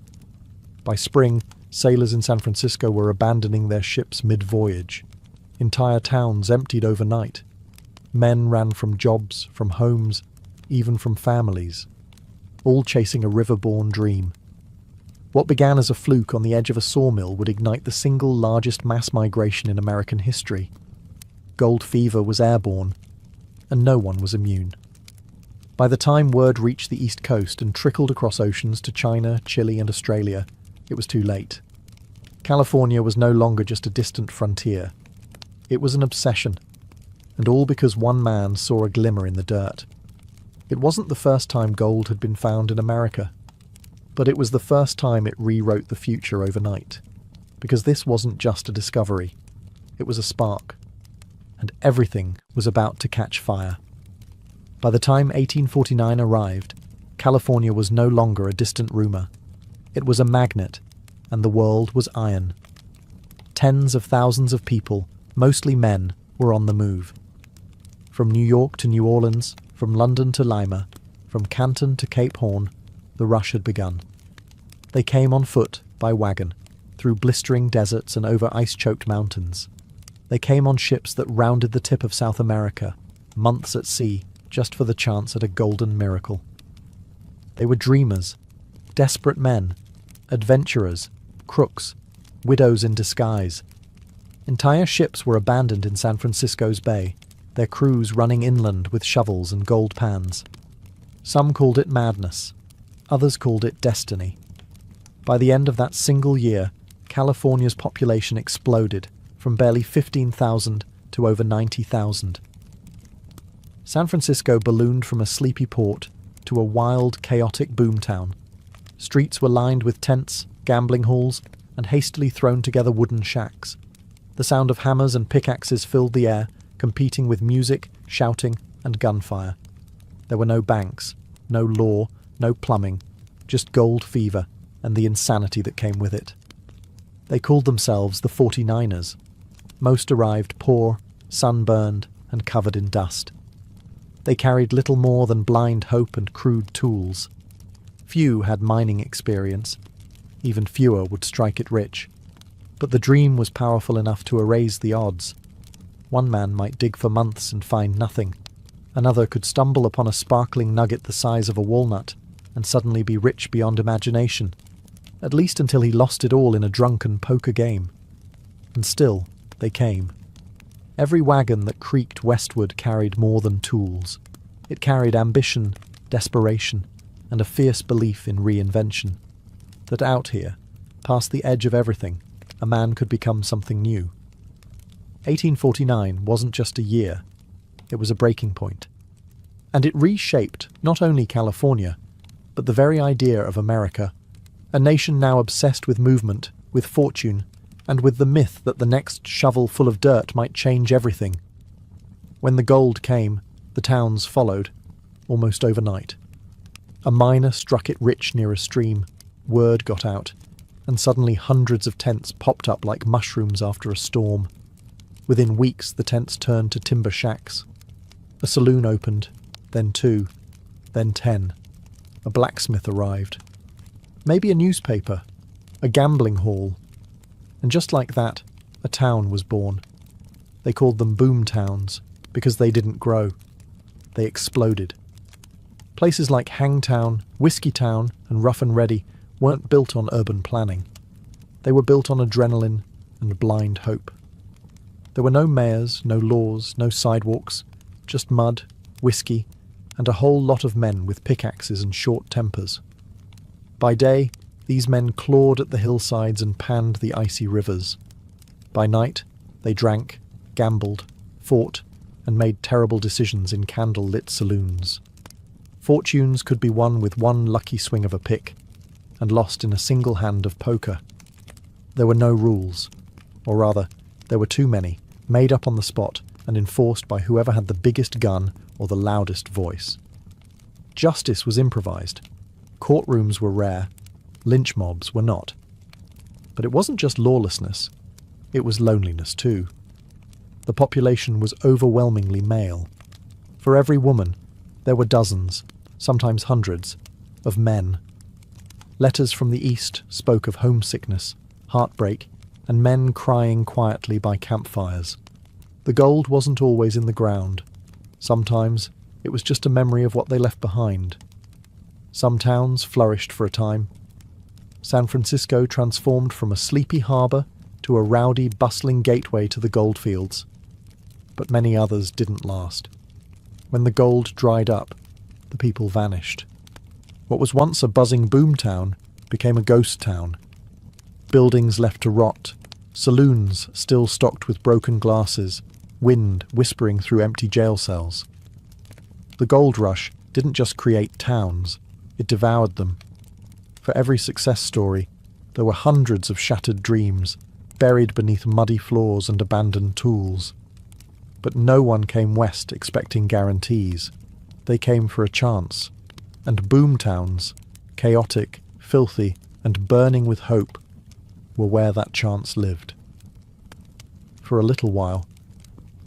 S1: By spring, sailors in San Francisco were abandoning their ships mid-voyage. Entire towns emptied overnight. Men ran from jobs, from homes, even from families, all chasing a river-born dream. What began as a fluke on the edge of a sawmill would ignite the single largest mass migration in American history. Gold fever was airborne, and no one was immune. By the time word reached the East Coast and trickled across oceans to China, Chile, and Australia, it was too late. California was no longer just a distant frontier. It was an obsession, and all because one man saw a glimmer in the dirt. It wasn't the first time gold had been found in America, but it was the first time it rewrote the future overnight, because this wasn't just a discovery, it was a spark, and everything was about to catch fire. By the time 1849 arrived, California was no longer a distant rumour. It was a magnet, and the world was iron. Tens of thousands of people, mostly men, were on the move. From New York to New Orleans, from London to Lima, from Canton to Cape Horn, the rush had begun. They came on foot, by wagon, through blistering deserts and over ice-choked mountains. They came on ships that rounded the tip of South America, months at sea, just for the chance at a golden miracle. They were dreamers, desperate men, adventurers, crooks, widows in disguise. Entire ships were abandoned in San Francisco's bay, their crews running inland with shovels and gold pans. Some called it madness, others called it destiny. By the end of that single year, California's population exploded from barely 15,000 to over 90,000. San Francisco ballooned from a sleepy port to a wild, chaotic boomtown. Streets were lined with tents, gambling halls, and hastily thrown together wooden shacks. The sound of hammers and pickaxes filled the air, competing with music, shouting, and gunfire. There were no banks, no law, no plumbing, just gold fever and the insanity that came with it. They called themselves the 49ers. Most arrived poor, sunburned, and covered in dust. They carried little more than blind hope and crude tools. Few had mining experience. Even fewer would strike it rich. But the dream was powerful enough to erase the odds. One man might dig for months and find nothing. Another could stumble upon a sparkling nugget the size of a walnut and suddenly be rich beyond imagination, at least until he lost it all in a drunken poker game. And still, they came. Every wagon that creaked westward carried more than tools. It carried ambition, desperation, and a fierce belief in reinvention. That out here, past the edge of everything, a man could become something new. 1849 wasn't just a year, it was a breaking point. And it reshaped not only California, but the very idea of America, a nation now obsessed with movement, with fortune, and with the myth that the next shovel full of dirt might change everything. When the gold came, the towns followed, almost overnight. A miner struck it rich near a stream, word got out, and suddenly hundreds of tents popped up like mushrooms after a storm. Within weeks, the tents turned to timber shacks. A saloon opened, then 2, then 10. A blacksmith arrived. Maybe a newspaper, a gambling hall. And just like that, a town was born. They called them boom towns because they didn't grow. They exploded. Places like Hangtown, Whiskeytown, and Rough and Ready weren't built on urban planning. They were built on adrenaline and blind hope. There were no mayors, no laws, no sidewalks, just mud, whiskey, and a whole lot of men with pickaxes and short tempers. By day, these men clawed at the hillsides and panned the icy rivers. By night, they drank, gambled, fought, and made terrible decisions in candle-lit saloons. Fortunes could be won with one lucky swing of a pick, and lost in a single hand of poker. There were no rules, or rather, there were too many, made up on the spot and enforced by whoever had the biggest gun or the loudest voice. Justice was improvised. Courtrooms were rare. Lynch mobs were not. But it wasn't just lawlessness. It was loneliness too. The population was overwhelmingly male. For every woman, there were dozens, sometimes hundreds, of men. Letters from the East spoke of homesickness, heartbreak, and men crying quietly by campfires. The gold wasn't always in the ground. Sometimes it was just a memory of what they left behind. Some towns flourished for a time. San Francisco transformed from a sleepy harbour to a rowdy, bustling gateway to the goldfields. But many others didn't last. When the gold dried up, the people vanished. What was once a buzzing boomtown became a ghost town. Buildings left to rot, saloons still stocked with broken glasses, wind whispering through empty jail cells. The gold rush didn't just create towns, it devoured them. For every success story, there were hundreds of shattered dreams, buried beneath muddy floors and abandoned tools. But no one came west expecting guarantees. They came for a chance. And boomtowns, chaotic, filthy, and burning with hope, were where that chance lived. For a little while,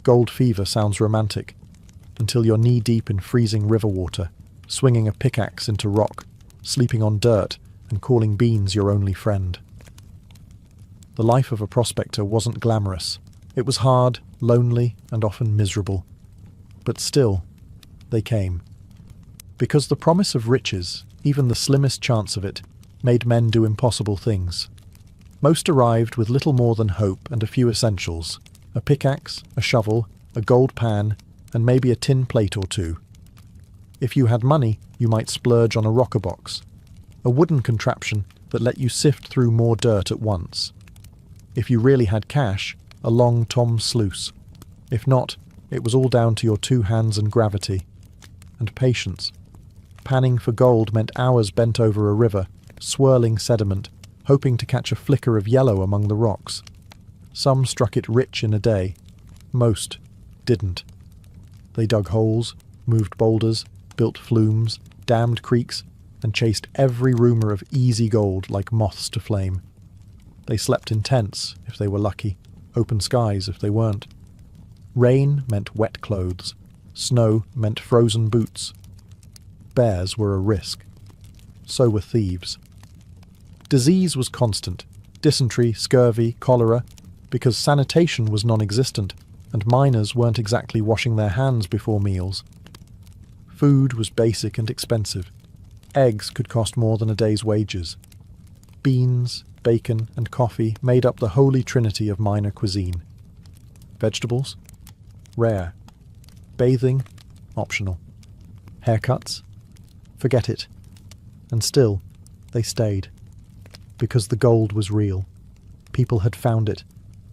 S1: gold fever sounds romantic, until you're knee-deep in freezing river water, swinging a pickaxe into rock, sleeping on dirt, and calling beans your only friend. The life of a prospector wasn't glamorous. It was hard, lonely, and often miserable. But still, they came. Because the promise of riches, even the slimmest chance of it, made men do impossible things. Most arrived with little more than hope and a few essentials: a pickaxe, a shovel, a gold pan, and maybe a tin plate or two. If you had money, you might splurge on a rocker box, a wooden contraption that let you sift through more dirt at once. If you really had cash, a long tom sluice. If not, it was all down to your 2 hands and gravity. And patience. Panning for gold meant hours bent over a river, swirling sediment, hoping to catch a flicker of yellow among the rocks. Some struck it rich in a day. Most didn't. They dug holes, moved boulders, built flumes, dammed creeks, and chased every rumour of easy gold like moths to flame. They slept in tents, if they were lucky, open skies if they weren't. Rain meant wet clothes. Snow meant frozen boots. Bears were a risk. So were thieves. Disease was constant: dysentery, scurvy, cholera, because sanitation was non-existent, and miners weren't exactly washing their hands before meals. Food was basic and expensive. Eggs could cost more than a day's wages. Beans, bacon, and coffee made up the holy trinity of miner cuisine. Vegetables? Rare. Bathing? Optional. Haircuts? Forget it. And still, they stayed. Because the gold was real. People had found it.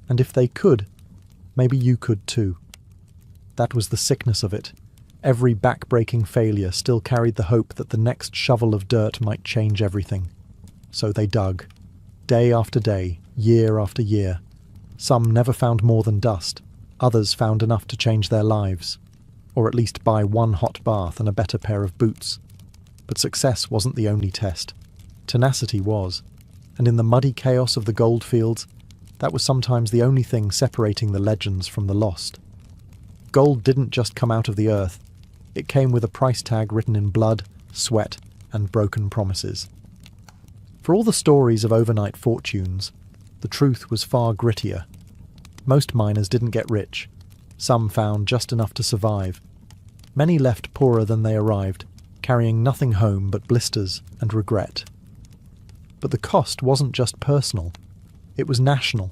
S1: And if they could, maybe you could too. That was the sickness of it. Every back-breaking failure still carried the hope that the next shovel of dirt might change everything. So they dug. Day after day, year after year. Some never found more than dust, others found enough to change their lives, or at least buy one hot bath and a better pair of boots. But success wasn't the only test. Tenacity was, and in the muddy chaos of the goldfields, that was sometimes the only thing separating the legends from the lost. Gold didn't just come out of the earth, it came with a price tag written in blood, sweat, and broken promises. For all the stories of overnight fortunes, the truth was far grittier. Most miners didn't get rich. Some found just enough to survive. Many left poorer than they arrived, carrying nothing home but blisters and regret. But the cost wasn't just personal, it was national.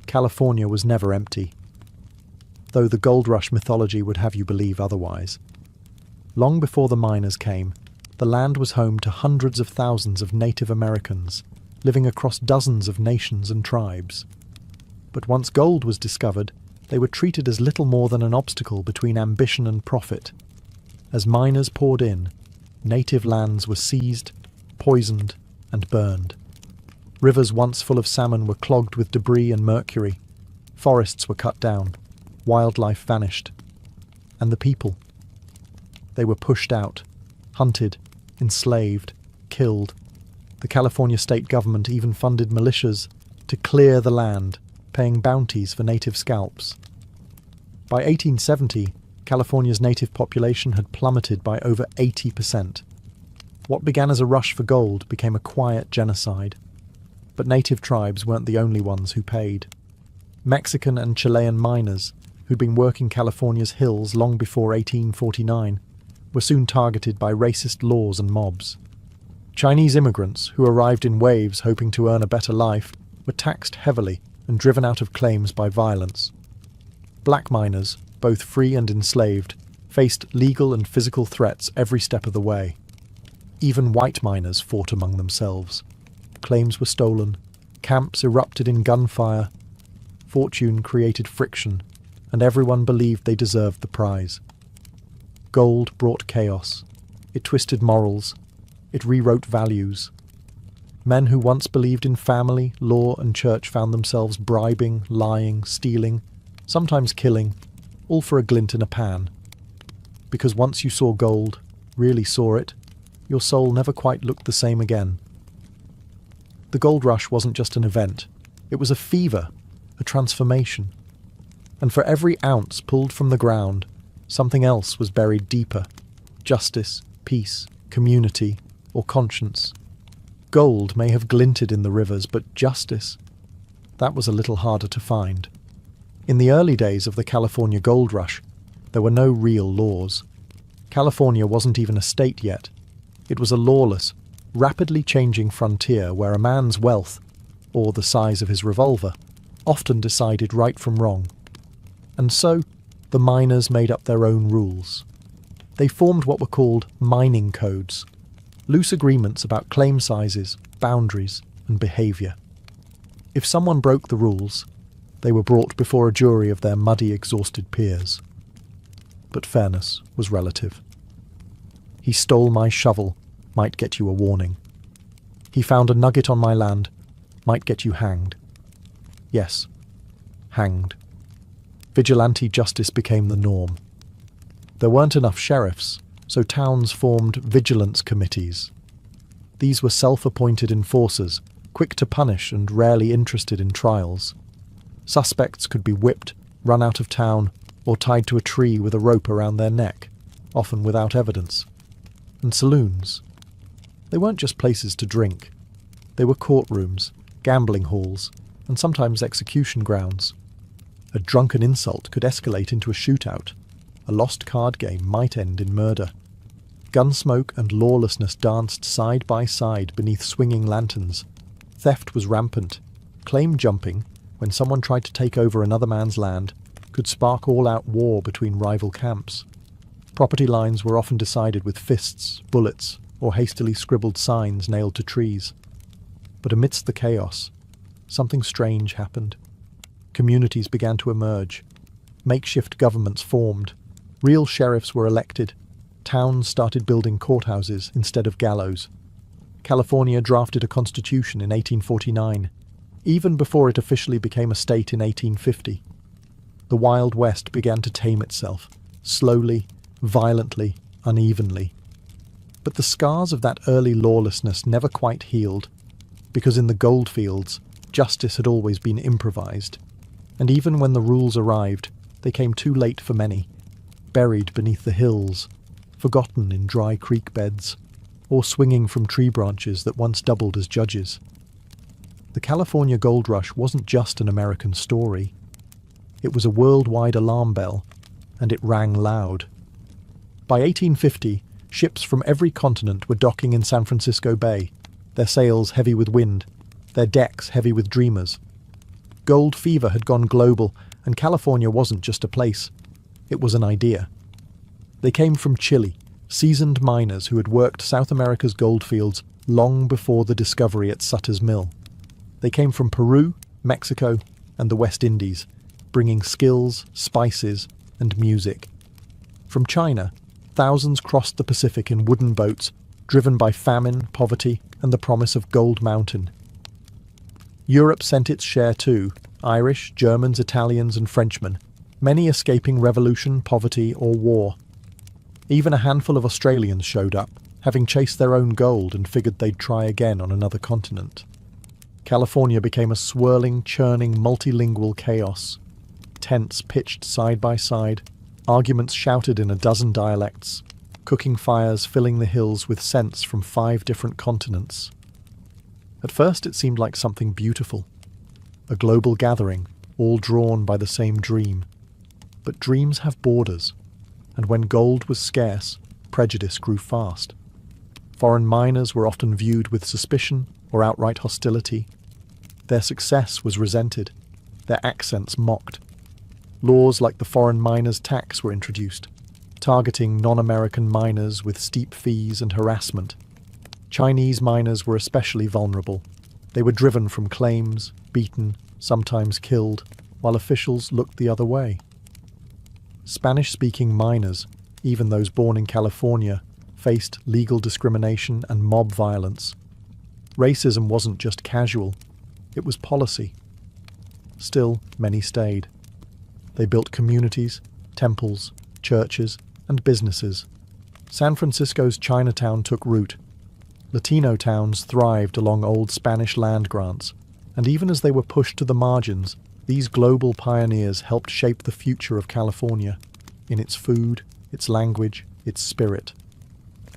S1: California was never empty, though the gold rush mythology would have you believe otherwise. Long before the miners came, the land was home to hundreds of thousands of Native Americans, living across dozens of nations and tribes. But once gold was discovered, they were treated as little more than an obstacle between ambition and profit. As miners poured in, native lands were seized, poisoned, and burned. Rivers once full of salmon were clogged with debris and mercury. Forests were cut down. Wildlife vanished. And the people? They were pushed out, hunted, enslaved, killed. The California state government even funded militias to clear the land, paying bounties for native scalps. By 1870, California's native population had plummeted by over 80%. What began as a rush for gold became a quiet genocide. But native tribes weren't the only ones who paid. Mexican and Chilean miners, who'd been working California's hills long before 1849, were soon targeted by racist laws and mobs. Chinese immigrants, who arrived in waves hoping to earn a better life, were taxed heavily and driven out of claims by violence. Black miners, both free and enslaved, faced legal and physical threats every step of the way. Even white miners fought among themselves. Claims were stolen, camps erupted in gunfire, fortune created friction, and everyone believed they deserved the prize. Gold brought chaos. It twisted morals. It rewrote values. Men who once believed in family, law, and church found themselves bribing, lying, stealing, sometimes killing, all for a glint in a pan. Because once you saw gold, really saw it, your soul never quite looked the same again. The gold rush wasn't just an event. It was a fever, a transformation. And for every ounce pulled from the ground, something else was buried deeper. Justice, peace, community, or conscience. Gold may have glinted in the rivers, but justice? That was a little harder to find. In the early days of the California gold rush, there were no real laws. California wasn't even a state yet. It was a lawless, rapidly changing frontier where a man's wealth, or the size of his revolver, often decided right from wrong. And so, the miners made up their own rules. They formed what were called mining codes, loose agreements about claim sizes, boundaries, and behaviour. If someone broke the rules, they were brought before a jury of their muddy, exhausted peers. But fairness was relative. He stole my shovel, might get you a warning. He found a nugget on my land, might get you hanged. Yes, hanged. Vigilante justice became the norm. There weren't enough sheriffs, so towns formed vigilance committees. These were self-appointed enforcers, quick to punish and rarely interested in trials. Suspects could be whipped, run out of town, or tied to a tree with a rope around their neck, often without evidence. And saloons. They weren't just places to drink. They were courtrooms, gambling halls, and sometimes execution grounds. A drunken insult could escalate into a shootout. A lost card game might end in murder. Gunsmoke and lawlessness danced side by side beneath swinging lanterns. Theft was rampant. Claim jumping, when someone tried to take over another man's land, could spark all-out war between rival camps. Property lines were often decided with fists, bullets, or hastily scribbled signs nailed to trees. But amidst the chaos, something strange happened. Communities began to emerge. Makeshift governments formed. Real sheriffs were elected. Towns started building courthouses instead of gallows. California drafted a constitution in 1849. even before it officially became a state in 1850. The Wild West began to tame itself, slowly, violently, unevenly. But the scars of that early lawlessness never quite healed, because in the goldfields, justice had always been improvised, and even when the rules arrived, they came too late for many, buried beneath the hills, forgotten in dry creek beds, or swinging from tree branches that once doubled as judges. The California Gold Rush wasn't just an American story. It was a worldwide alarm bell, and it rang loud. By 1850, ships from every continent were docking in San Francisco Bay, their sails heavy with wind, their decks heavy with dreamers. Gold fever had gone global, and California wasn't just a place. It was an idea. They came from Chile, seasoned miners who had worked South America's goldfields long before the discovery at Sutter's Mill. They came from Peru, Mexico, and the West Indies, bringing skills, spices, and music. From China, thousands crossed the Pacific in wooden boats, driven by famine, poverty, and the promise of Gold Mountain. Europe sent its share too, Irish, Germans, Italians, and Frenchmen, many escaping revolution, poverty, or war. Even a handful of Australians showed up, having chased their own gold and figured they'd try again on another continent. California became a swirling, churning, multilingual chaos. Tents pitched side by side, arguments shouted in a dozen dialects, cooking fires filling the hills with scents from 5 different continents. At first it seemed like something beautiful, a global gathering, all drawn by the same dream. But dreams have borders, and when gold was scarce, prejudice grew fast. Foreign miners were often viewed with suspicion or outright hostility. Their success was resented, their accents mocked. Laws like the foreign miners' tax were introduced, targeting non-American miners with steep fees and harassment. Chinese miners were especially vulnerable. They were driven from claims, beaten, sometimes killed, while officials looked the other way. Spanish-speaking miners, even those born in California, faced legal discrimination and mob violence. Racism wasn't just casual, it was policy. Still, many stayed. They built communities, temples, churches, and businesses. San Francisco's Chinatown took root. Latino towns thrived along old Spanish land grants, and even as they were pushed to the margins, these global pioneers helped shape the future of California, in its food, its language, its spirit.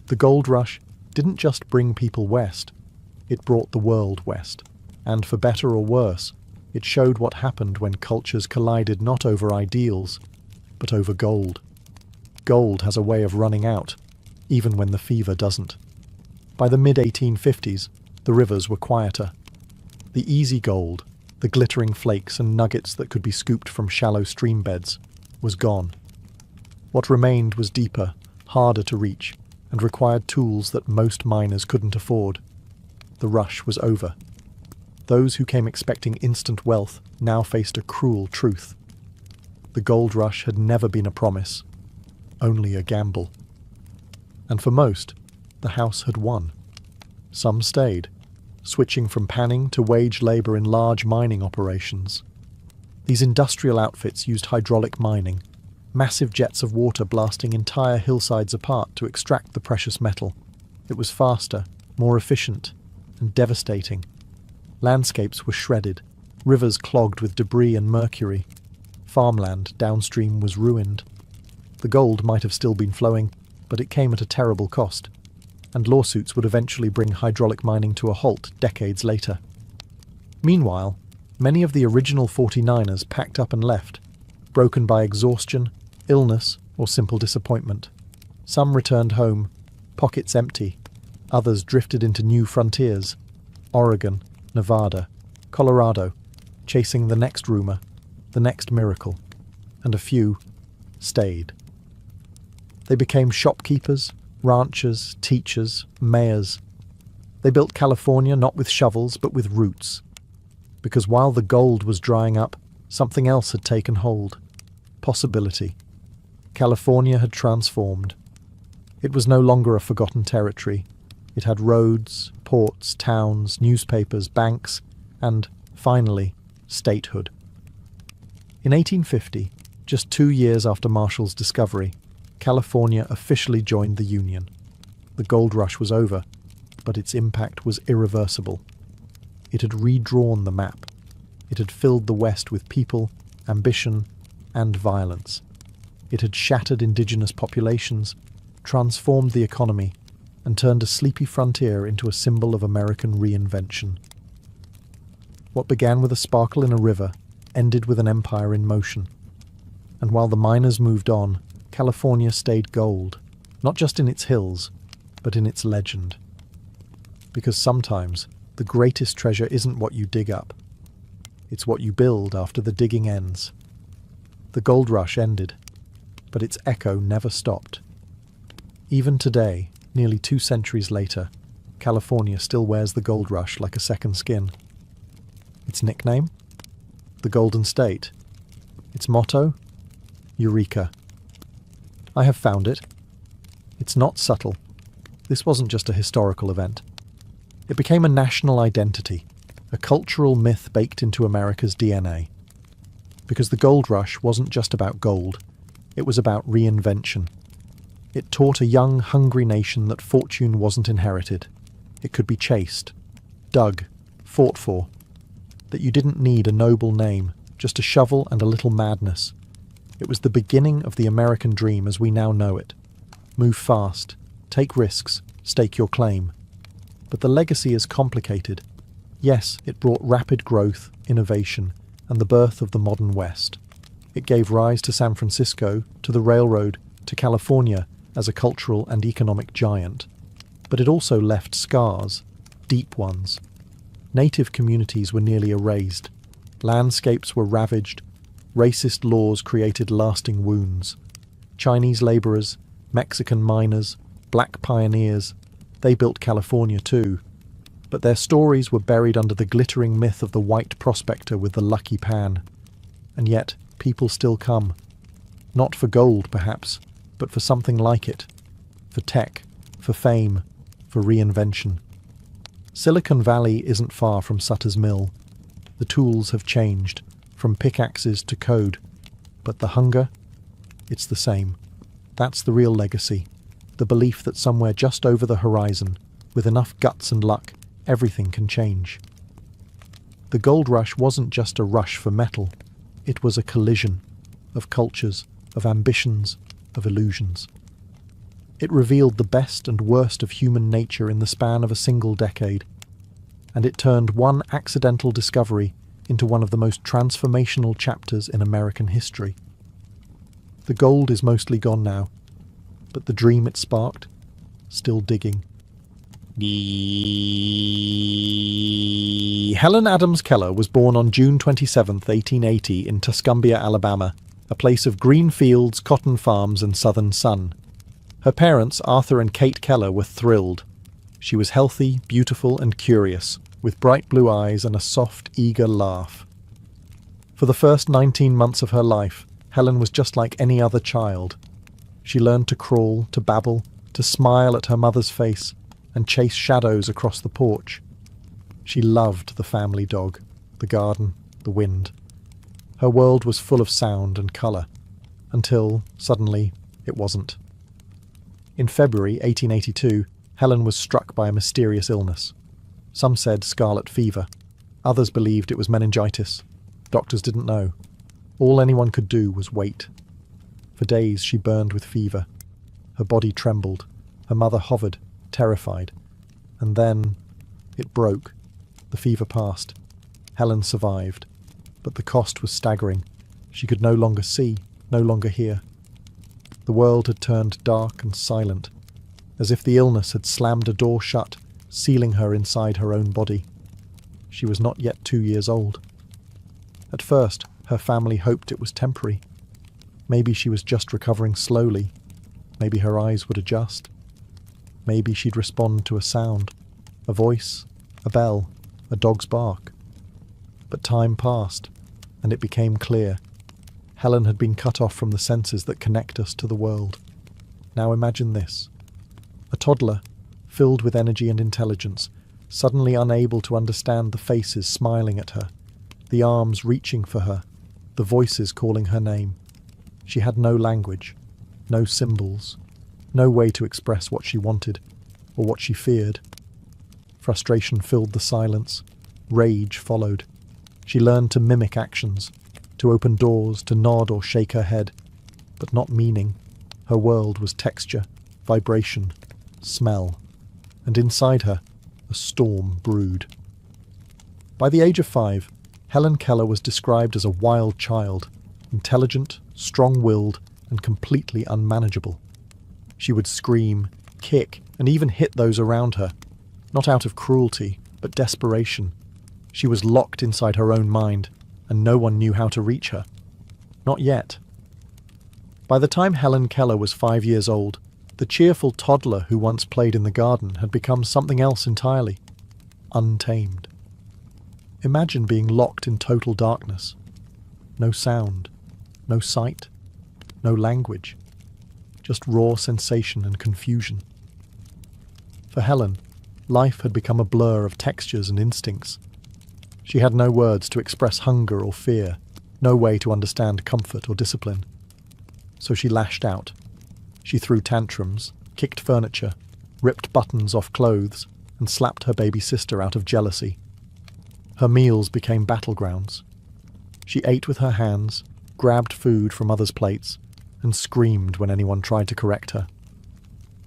S1: The Gold Rush didn't just bring people west, it brought the world west. And for better or worse, it showed what happened when cultures collided not over ideals, but over gold. Gold has a way of running out, even when the fever doesn't. By the mid-1850s, the rivers were quieter. The easy gold, the glittering flakes and nuggets that could be scooped from shallow stream beds, was gone. What remained was deeper, harder to reach, and required tools that most miners couldn't afford. The rush was over. Those who came expecting instant wealth now faced a cruel truth. The gold rush had never been a promise, only a gamble. And for most, the house had won. Some stayed, switching from panning to wage labour in large mining operations. These industrial outfits used hydraulic mining, massive jets of water blasting entire hillsides apart to extract the precious metal. It was faster, more efficient, and devastating. Landscapes were shredded, rivers clogged with debris and mercury. Farmland downstream was ruined. The gold might have still been flowing, but it came at a terrible cost, and lawsuits would eventually bring hydraulic mining to a halt decades later. Meanwhile, many of the original 49ers packed up and left, broken by exhaustion, illness, or simple disappointment. Some returned home, pockets empty. Others drifted into new frontiers, Oregon, Nevada, Colorado, chasing the next rumor, the next miracle, and a few stayed. They became shopkeepers, ranchers, teachers, mayors. They built California not with shovels but with roots. Because while the gold was drying up, something else had taken hold. Possibility. California had transformed. It was no longer a forgotten territory. It had roads, ports, towns, newspapers, banks, and, Finally, statehood. In 1850, just 2 years after Marshall's discovery, California officially joined the Union. The gold rush was over, but its impact was irreversible. It had redrawn the map. It had filled the West with people, ambition, and violence. It had shattered indigenous populations, transformed the economy, and turned a sleepy frontier into a symbol of American reinvention. What began with a sparkle in a river ended with an empire in motion. And while the miners moved on, California stayed gold, not just in its hills, but in its legend. Because sometimes the greatest treasure isn't what you dig up. It's what you build after the digging ends. The gold rush ended, but its echo never stopped. Even today, nearly 2 centuries later, California still wears the gold rush like a second skin. Its nickname? The Golden State. Its motto? Eureka. I have found it. It's not subtle. This wasn't just a historical event. It became a national identity, a cultural myth baked into America's DNA. Because the gold rush wasn't just about gold, it was about reinvention. It taught a young, hungry nation that fortune wasn't inherited. It could be chased, dug, fought for. That you didn't need a noble name, just a shovel and a little madness. It was the beginning of the American dream as we now know it. Move fast, take risks, stake your claim. But the legacy is complicated. Yes, it brought rapid growth, innovation, and the birth of the modern West. It gave rise to San Francisco, to the railroad, to California as a cultural and economic giant. But it also left scars, deep ones. Native communities were nearly erased. Landscapes were ravaged. Racist laws created lasting wounds. Chinese labourers, Mexican miners, black pioneers, they built California too. But their stories were buried under the glittering myth of the white prospector with the lucky pan. And yet, people still come. Not for gold, perhaps, but for something like it. For tech, for fame, for reinvention. Silicon Valley isn't far from Sutter's Mill. The tools have changed, from pickaxes to code. But the hunger? It's the same. That's the real legacy. The belief that somewhere just over the horizon, with enough guts and luck, everything can change. The gold rush wasn't just a rush for metal. It was a collision of cultures, of ambitions, of illusions. It revealed the best and worst of human nature in the span of a single decade, and it turned one accidental discovery into one of the most transformational chapters in American history. The gold is mostly gone now, but the dream it sparked, still digging. Helen Adams Keller was born on June 27, 1880 in Tuscumbia, Alabama, a place of green fields, cotton farms and southern sun. Her parents, Arthur and Kate Keller, were thrilled. She was healthy, beautiful and curious, with bright blue eyes and a soft, eager laugh. For the first 19 months of her life, Helen was just like any other child. She learned to crawl, to babble, to smile at her mother's face, and chase shadows across the porch. She loved the family dog, the garden, the wind. Her world was full of sound and colour, until, suddenly, it wasn't. In February 1882, Helen was struck by a mysterious illness. Some said scarlet fever. Others believed it was meningitis. Doctors didn't know. All anyone could do was wait. For days she burned with fever. Her body trembled. Her mother hovered, terrified. And then it broke. The fever passed. Helen survived. But the cost was staggering. She could no longer see, no longer hear. The world had turned dark and silent, as if the illness had slammed a door shut, sealing her inside her own body. She was not yet 2 years old. At first, her family hoped it was temporary. Maybe she was just recovering slowly. Maybe her eyes would adjust. Maybe she'd respond to a sound, a voice, a bell, a dog's bark. But time passed, and it became clear. Helen had been cut off from the senses that connect us to the world. Now imagine this. A toddler, filled with energy and intelligence, suddenly unable to understand the faces smiling at her, the arms reaching for her, the voices calling her name. She had no language, no symbols, no way to express what she wanted or what she feared. Frustration filled the silence. Rage followed. She learned to mimic actions, to open doors, to nod or shake her head, but not meaning. Her world was texture, vibration, smell, and inside her, a storm brewed. By the age of 5, Helen Keller was described as a wild child, intelligent, strong-willed, and completely unmanageable. She would scream, kick, and even hit those around her, not out of cruelty, but desperation. She was locked inside her own mind, and no one knew how to reach her. Not yet. By the time Helen Keller was 5 years old, the cheerful toddler who once played in the garden had become something else entirely. Untamed. Imagine being locked in total darkness. No sound, no sight, no language. Just raw sensation and confusion. For Helen, life had become a blur of textures and instincts. She had no words to express hunger or fear, no way to understand comfort or discipline. So she lashed out. She threw tantrums, kicked furniture, ripped buttons off clothes, and slapped her baby sister out of jealousy. Her meals became battlegrounds. She ate with her hands, grabbed food from others' plates, and screamed when anyone tried to correct her.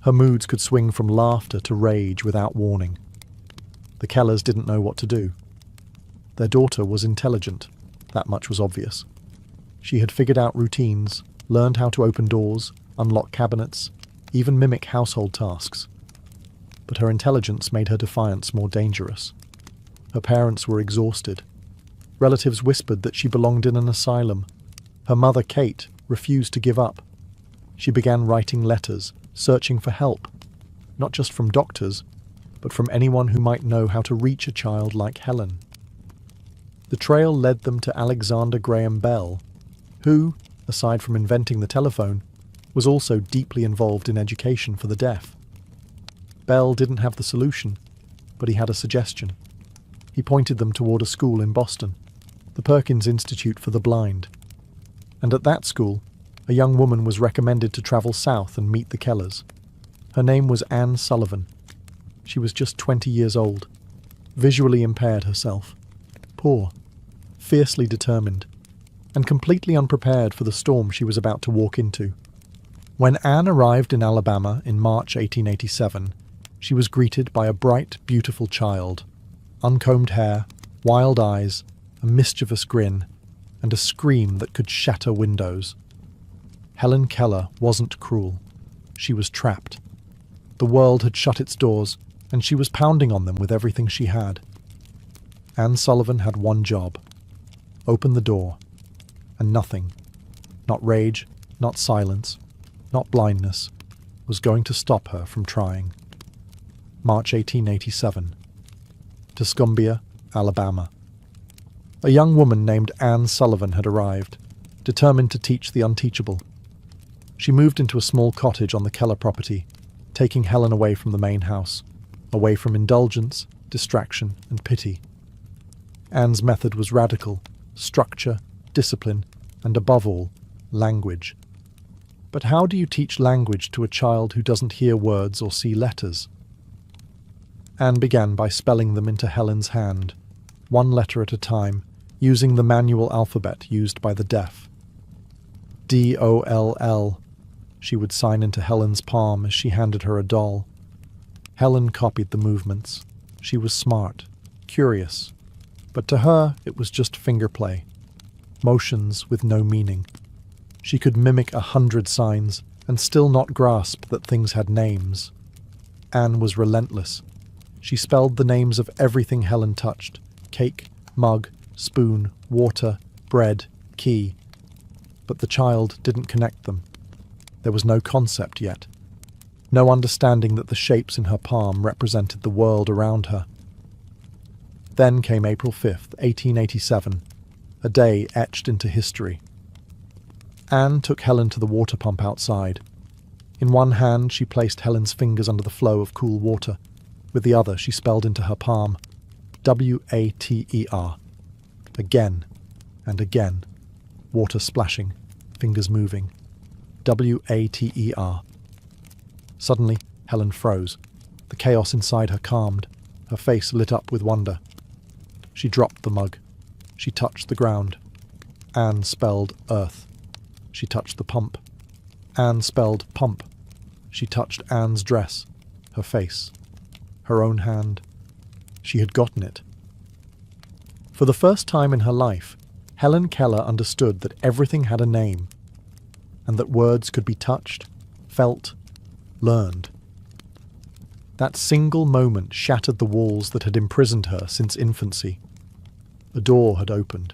S1: Her moods could swing from laughter to rage without warning. The Kellers didn't know what to do. Their daughter was intelligent, that much was obvious. She had figured out routines, learned how to open doors, unlock cabinets, even mimic household tasks. But her intelligence made her defiance more dangerous. Her parents were exhausted. Relatives whispered that she belonged in an asylum. Her mother, Kate, refused to give up. She began writing letters, searching for help, not just from doctors, but from anyone who might know how to reach a child like Helen. The trail led them to Alexander Graham Bell, who, aside from inventing the telephone, was also deeply involved in education for the deaf. Bell didn't have the solution, but he had a suggestion. He pointed them toward a school in Boston, the Perkins Institute for the Blind. And at that school, a young woman was recommended to travel south and meet the Kellers. Her name was Anne Sullivan. She was just 20 years old, visually impaired herself, poor, fiercely determined, and completely unprepared for the storm she was about to walk into. When Anne arrived in Alabama in March 1887, she was greeted by a bright, beautiful child, uncombed hair, wild eyes, a mischievous grin, and a scream that could shatter windows. Helen Keller wasn't cruel. She was trapped. The world had shut its doors, and she was pounding on them with everything she had. Anne Sullivan had one job: open the door. And nothing, not rage, not silence, not blindness, was going to stop her from trying. March 1887. Tuscumbia, Alabama. A young woman named Anne Sullivan had arrived, determined to teach the unteachable. She moved into a small cottage on the Keller property, taking Helen away from the main house, away from indulgence, distraction, and pity. Anne's method was radical: structure, discipline, and above all, language. But how do you teach language to a child who doesn't hear words or see letters? Anne began by spelling them into Helen's hand, one letter at a time, using the manual alphabet used by the deaf. D-O-L-L, she would sign into Helen's palm as she handed her a doll. Helen copied the movements. She was smart, curious, but to her it was just finger play, motions with no meaning. She could mimic 100 signs and still not grasp that things had names. Anne was relentless. She spelled the names of everything Helen touched: cake, mug, spoon, water, bread, key. But the child didn't connect them. There was no concept yet. No understanding that the shapes in her palm represented the world around her. Then came April 5th, 1887, a day etched into history. Anne took Helen to the water pump outside. In one hand she placed Helen's fingers under the flow of cool water. With the other she spelled into her palm, W-A-T-E-R. Again and again. Water splashing, fingers moving. Water. Suddenly, Helen froze. The chaos inside her calmed. Her face lit up with wonder. She dropped the mug. She touched the ground. Anne spelled earth. She touched the pump. Anne spelled pump. She touched Anne's dress, her face, her own hand. She had gotten it. For the first time in her life, Helen Keller understood that everything had a name, and that words could be touched, felt, learned. That single moment shattered the walls that had imprisoned her since infancy. A door had opened,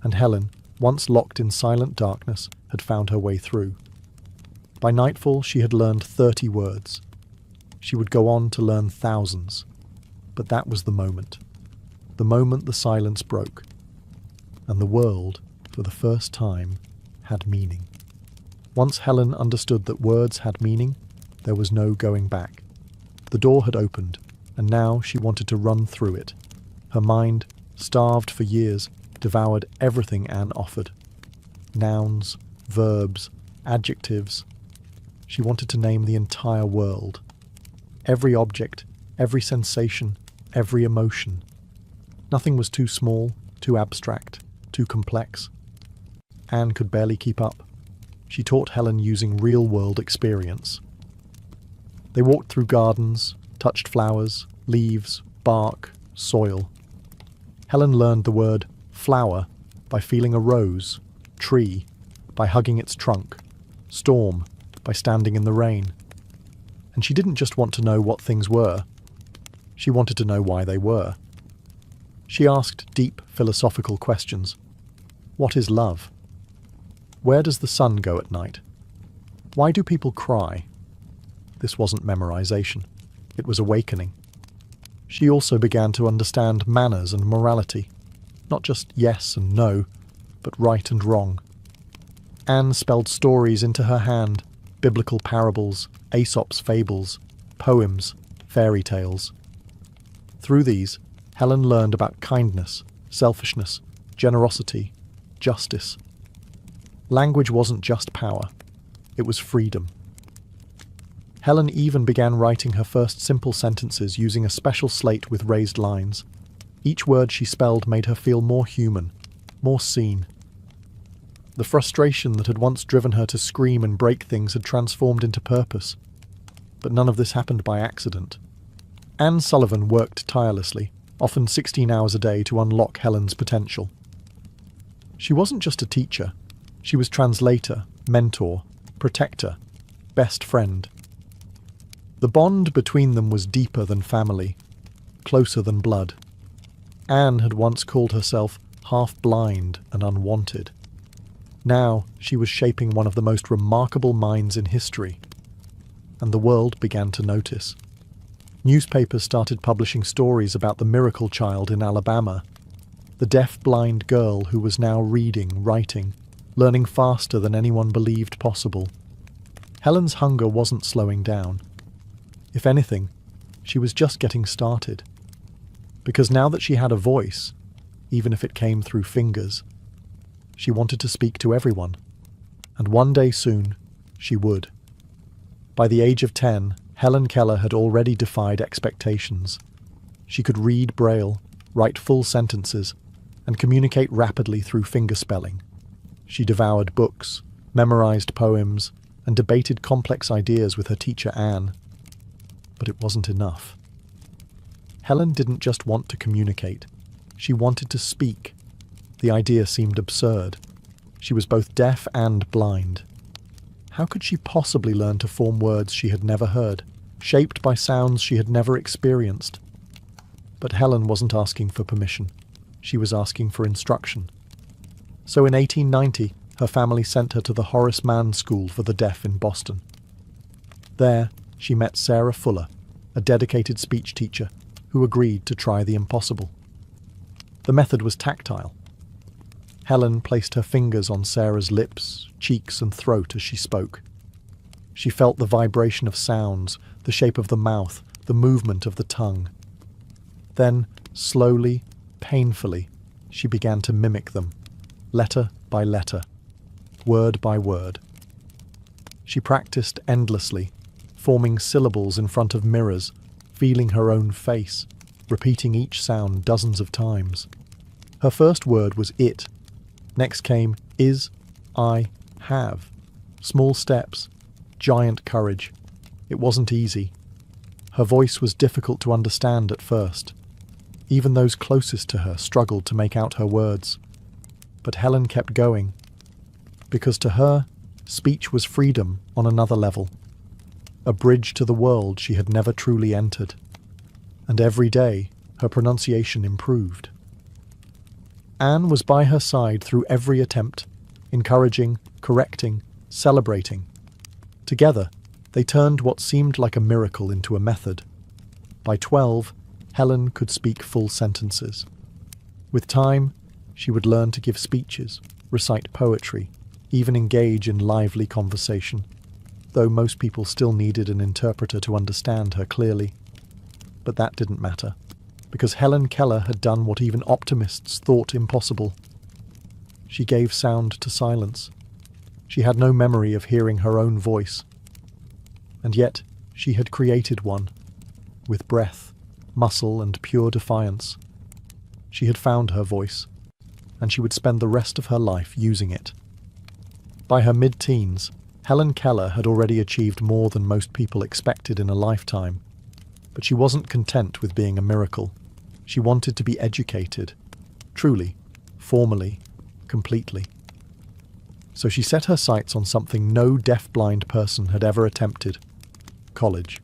S1: and Helen, once locked in silent darkness, had found her way through. By nightfall she had learned 30 words. She would go on to learn thousands. But that was the moment the silence broke, and the world, for the first time, had meaning. Once Helen understood that words had meaning, there was no going back. The door had opened, and now she wanted to run through it. Her mind, starved for years, devoured everything Anne offered. Nouns, verbs, adjectives. She wanted to name the entire world. Every object, every sensation, every emotion. Nothing was too small, too abstract, too complex. Anne could barely keep up. She taught Helen using real-world experience. They walked through gardens, touched flowers, leaves, bark, soil. Helen learned the word flower by feeling a rose, tree, by hugging its trunk, storm, by standing in the rain. And she didn't just want to know what things were. She wanted to know why they were. She asked deep philosophical questions. What is love? Where does the sun go at night? Why do people cry? This wasn't memorization. It was awakening. She also began to understand manners and morality. Not just yes and no, but right and wrong. Anne spelled stories into her hand, biblical parables, Aesop's fables, poems, fairy tales. Through these, Helen learned about kindness, selfishness, generosity, justice. Language wasn't just power, it was freedom. Helen even began writing her first simple sentences using a special slate with raised lines. Each word she spelled made her feel more human, more seen. The frustration that had once driven her to scream and break things had transformed into purpose. But none of this happened by accident. Anne Sullivan worked tirelessly, often 16 hours a day, to unlock Helen's potential. She wasn't just a teacher. She was translator, mentor, protector, best friend. The bond between them was deeper than family, closer than blood. Anne had once called herself half-blind and unwanted. Now she was shaping one of the most remarkable minds in history, and the world began to notice. Newspapers started publishing stories about the miracle child in Alabama, the deaf-blind girl who was now reading, writing, learning faster than anyone believed possible. Helen's hunger wasn't slowing down. If anything, she was just getting started. Because now that she had a voice, even if it came through fingers, she wanted to speak to everyone. And one day soon, she would. By the age of 10, Helen Keller had already defied expectations. She could read Braille, write full sentences, and communicate rapidly through fingerspelling. She devoured books, memorized poems, and debated complex ideas with her teacher Anne. But it wasn't enough. Helen didn't just want to communicate. She wanted to speak. The idea seemed absurd. She was both deaf and blind. How could she possibly learn to form words she had never heard, shaped by sounds she had never experienced? But Helen wasn't asking for permission. She was asking for instruction. So in 1890, her family sent her to the Horace Mann School for the Deaf in Boston. There, she met Sarah Fuller, a dedicated speech teacher, who agreed to try the impossible. The method was tactile. Helen placed her fingers on Sarah's lips, cheeks, and throat as she spoke. She felt the vibration of sounds, the shape of the mouth, the movement of the tongue. Then, slowly, painfully, she began to mimic them, letter by letter, word by word. She practiced endlessly, forming syllables in front of mirrors, feeling her own face, repeating each sound dozens of times. Her first word was it. Next came is, I, have. Small steps, giant courage. It wasn't easy. Her voice was difficult to understand at first. Even those closest to her struggled to make out her words. But Helen kept going, because to her, speech was freedom on another level, a bridge to the world she had never truly entered. And every day, her pronunciation improved. Anne was by her side through every attempt, encouraging, correcting, celebrating. Together, they turned what seemed like a miracle into a method. By 12, Helen could speak full sentences. With time, she would learn to give speeches, recite poetry, even engage in lively conversation, though most people still needed an interpreter to understand her clearly. But that didn't matter, because Helen Keller had done what even optimists thought impossible. She gave sound to silence. She had no memory of hearing her own voice. And yet, she had created one, with breath, muscle, and pure defiance. She had found her voice, and she would spend the rest of her life using it. By her mid-teens, Helen Keller had already achieved more than most people expected in a lifetime. But she wasn't content with being a miracle. She wanted to be educated, truly, formally, completely. So she set her sights on something no deaf-blind person had ever attempted: college.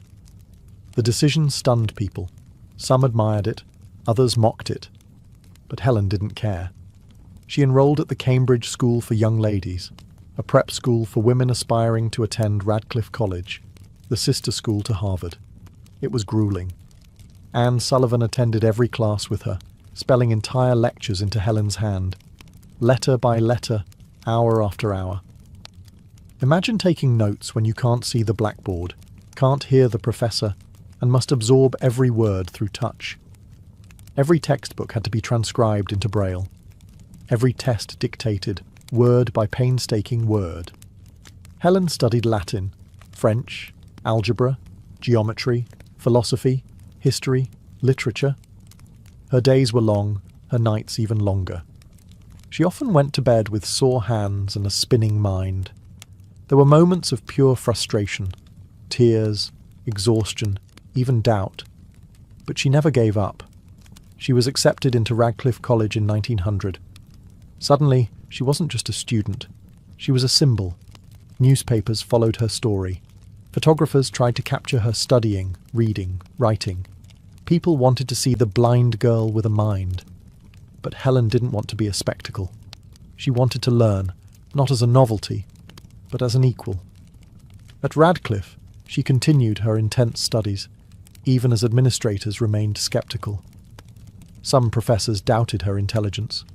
S1: The decision stunned people. Some admired it, others mocked it. But Helen didn't care. She enrolled at the Cambridge School for Young Ladies, a prep school for women aspiring to attend Radcliffe College, the sister school to Harvard. It was grueling. Anne Sullivan attended every class with her, spelling entire lectures into Helen's hand, letter by letter, hour after hour. Imagine taking notes when you can't see the blackboard, can't hear the professor, and must absorb every word through touch. Every textbook had to be transcribed into Braille. Every test dictated, word by painstaking word. Helen studied Latin, French, algebra, geometry, philosophy, history, literature. Her days were long, her nights even longer. She often went to bed with sore hands and a spinning mind. There were moments of pure frustration, tears, exhaustion, even doubt. But she never gave up. She was accepted into Radcliffe College in 1900. Suddenly, she wasn't just a student. She was a symbol. Newspapers followed her story. Photographers tried to capture her studying, reading, writing. People wanted to see the blind girl with a mind. But Helen didn't want to be a spectacle. She wanted to learn, not as a novelty, but as an equal. At Radcliffe, she continued her intense studies, even as administrators remained skeptical. Some professors doubted her intelligence.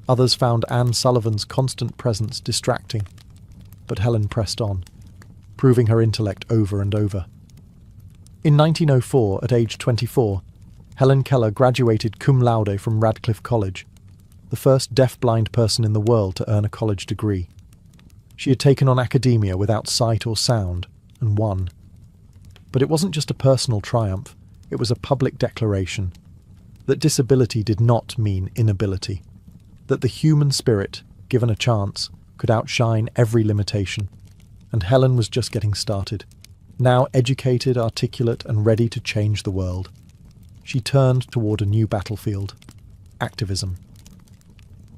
S1: Others found Anne Sullivan's constant presence distracting. But Helen pressed on, proving her intellect over and over. In 1904, at age 24, Helen Keller graduated cum laude from Radcliffe College, the first deaf-blind person in the world to earn a college degree. She had taken on academia without sight or sound, and won. But it wasn't just a personal triumph, it was a public declaration that disability did not mean inability, that the human spirit, given a chance, could outshine every limitation. And Helen was just getting started, now educated, articulate, and ready to change the world. She turned toward a new battlefield: activism.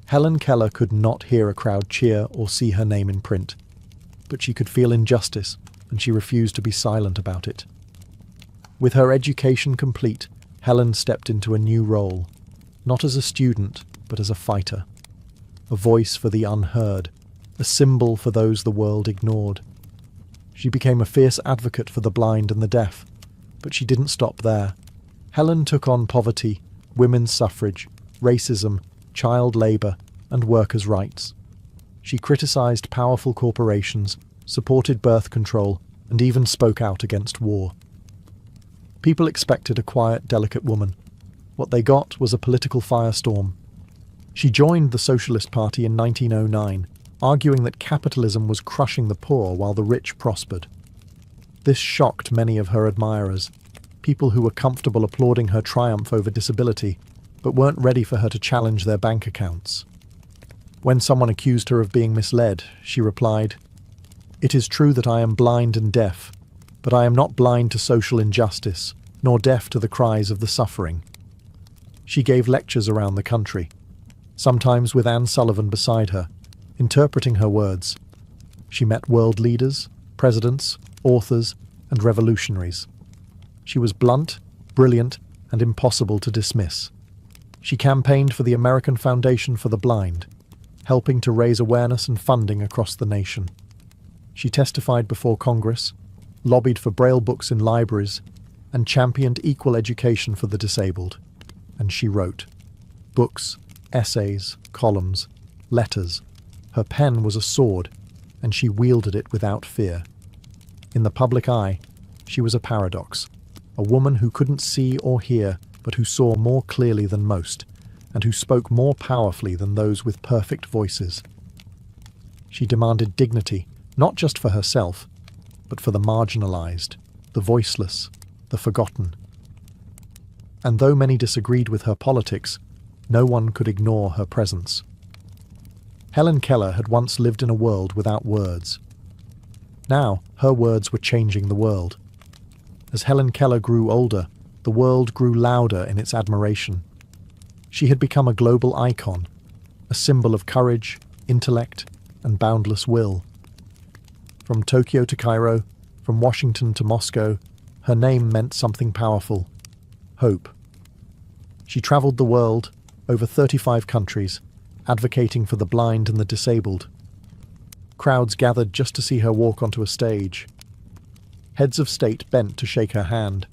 S1: Helen Keller could not hear a crowd cheer or see her name in print, but she could feel injustice, and she refused to be silent about it. With her education complete, Helen stepped into a new role, not as a student, but as a fighter. A voice for the unheard, a symbol for those the world ignored. She became a fierce advocate for the blind and the deaf, but she didn't stop there. Helen took on poverty, women's suffrage, racism, child labour, and workers' rights. She criticised powerful corporations, supported birth control, and even spoke out against war. People expected a quiet, delicate woman. What they got was a political firestorm. She joined the Socialist Party in 1909, arguing that capitalism was crushing the poor while the rich prospered. This shocked many of her admirers, people who were comfortable applauding her triumph over disability, but weren't ready for her to challenge their bank accounts. When someone accused her of being misled, she replied, "It is true that I am blind and deaf, but I am not blind to social injustice, nor deaf to the cries of the suffering." She gave lectures around the country, sometimes with Anne Sullivan beside her, interpreting her words. She met world leaders, presidents, authors, and revolutionaries. She was blunt, brilliant, and impossible to dismiss. She campaigned for the American Foundation for the Blind, helping to raise awareness and funding across the nation. She testified before Congress, lobbied for Braille books in libraries, and championed equal education for the disabled. And she wrote books, essays, columns, letters. Her pen was a sword, and she wielded it without fear. In the public eye, she was a paradox, a woman who couldn't see or hear, but who saw more clearly than most, and who spoke more powerfully than those with perfect voices. She demanded dignity, not just for herself, but for the marginalized, the voiceless, the forgotten. And though many disagreed with her politics, no one could ignore her presence. Helen Keller had once lived in a world without words. Now, her words were changing the world. As Helen Keller grew older, the world grew louder in its admiration. She had become a global icon, a symbol of courage, intellect, and boundless will. From Tokyo to Cairo, from Washington to Moscow, her name meant something powerful: hope. She traveled the world, over 35 countries, advocating for the blind and the disabled. Crowds gathered just to see her walk onto a stage. Heads of state bent to shake her hand.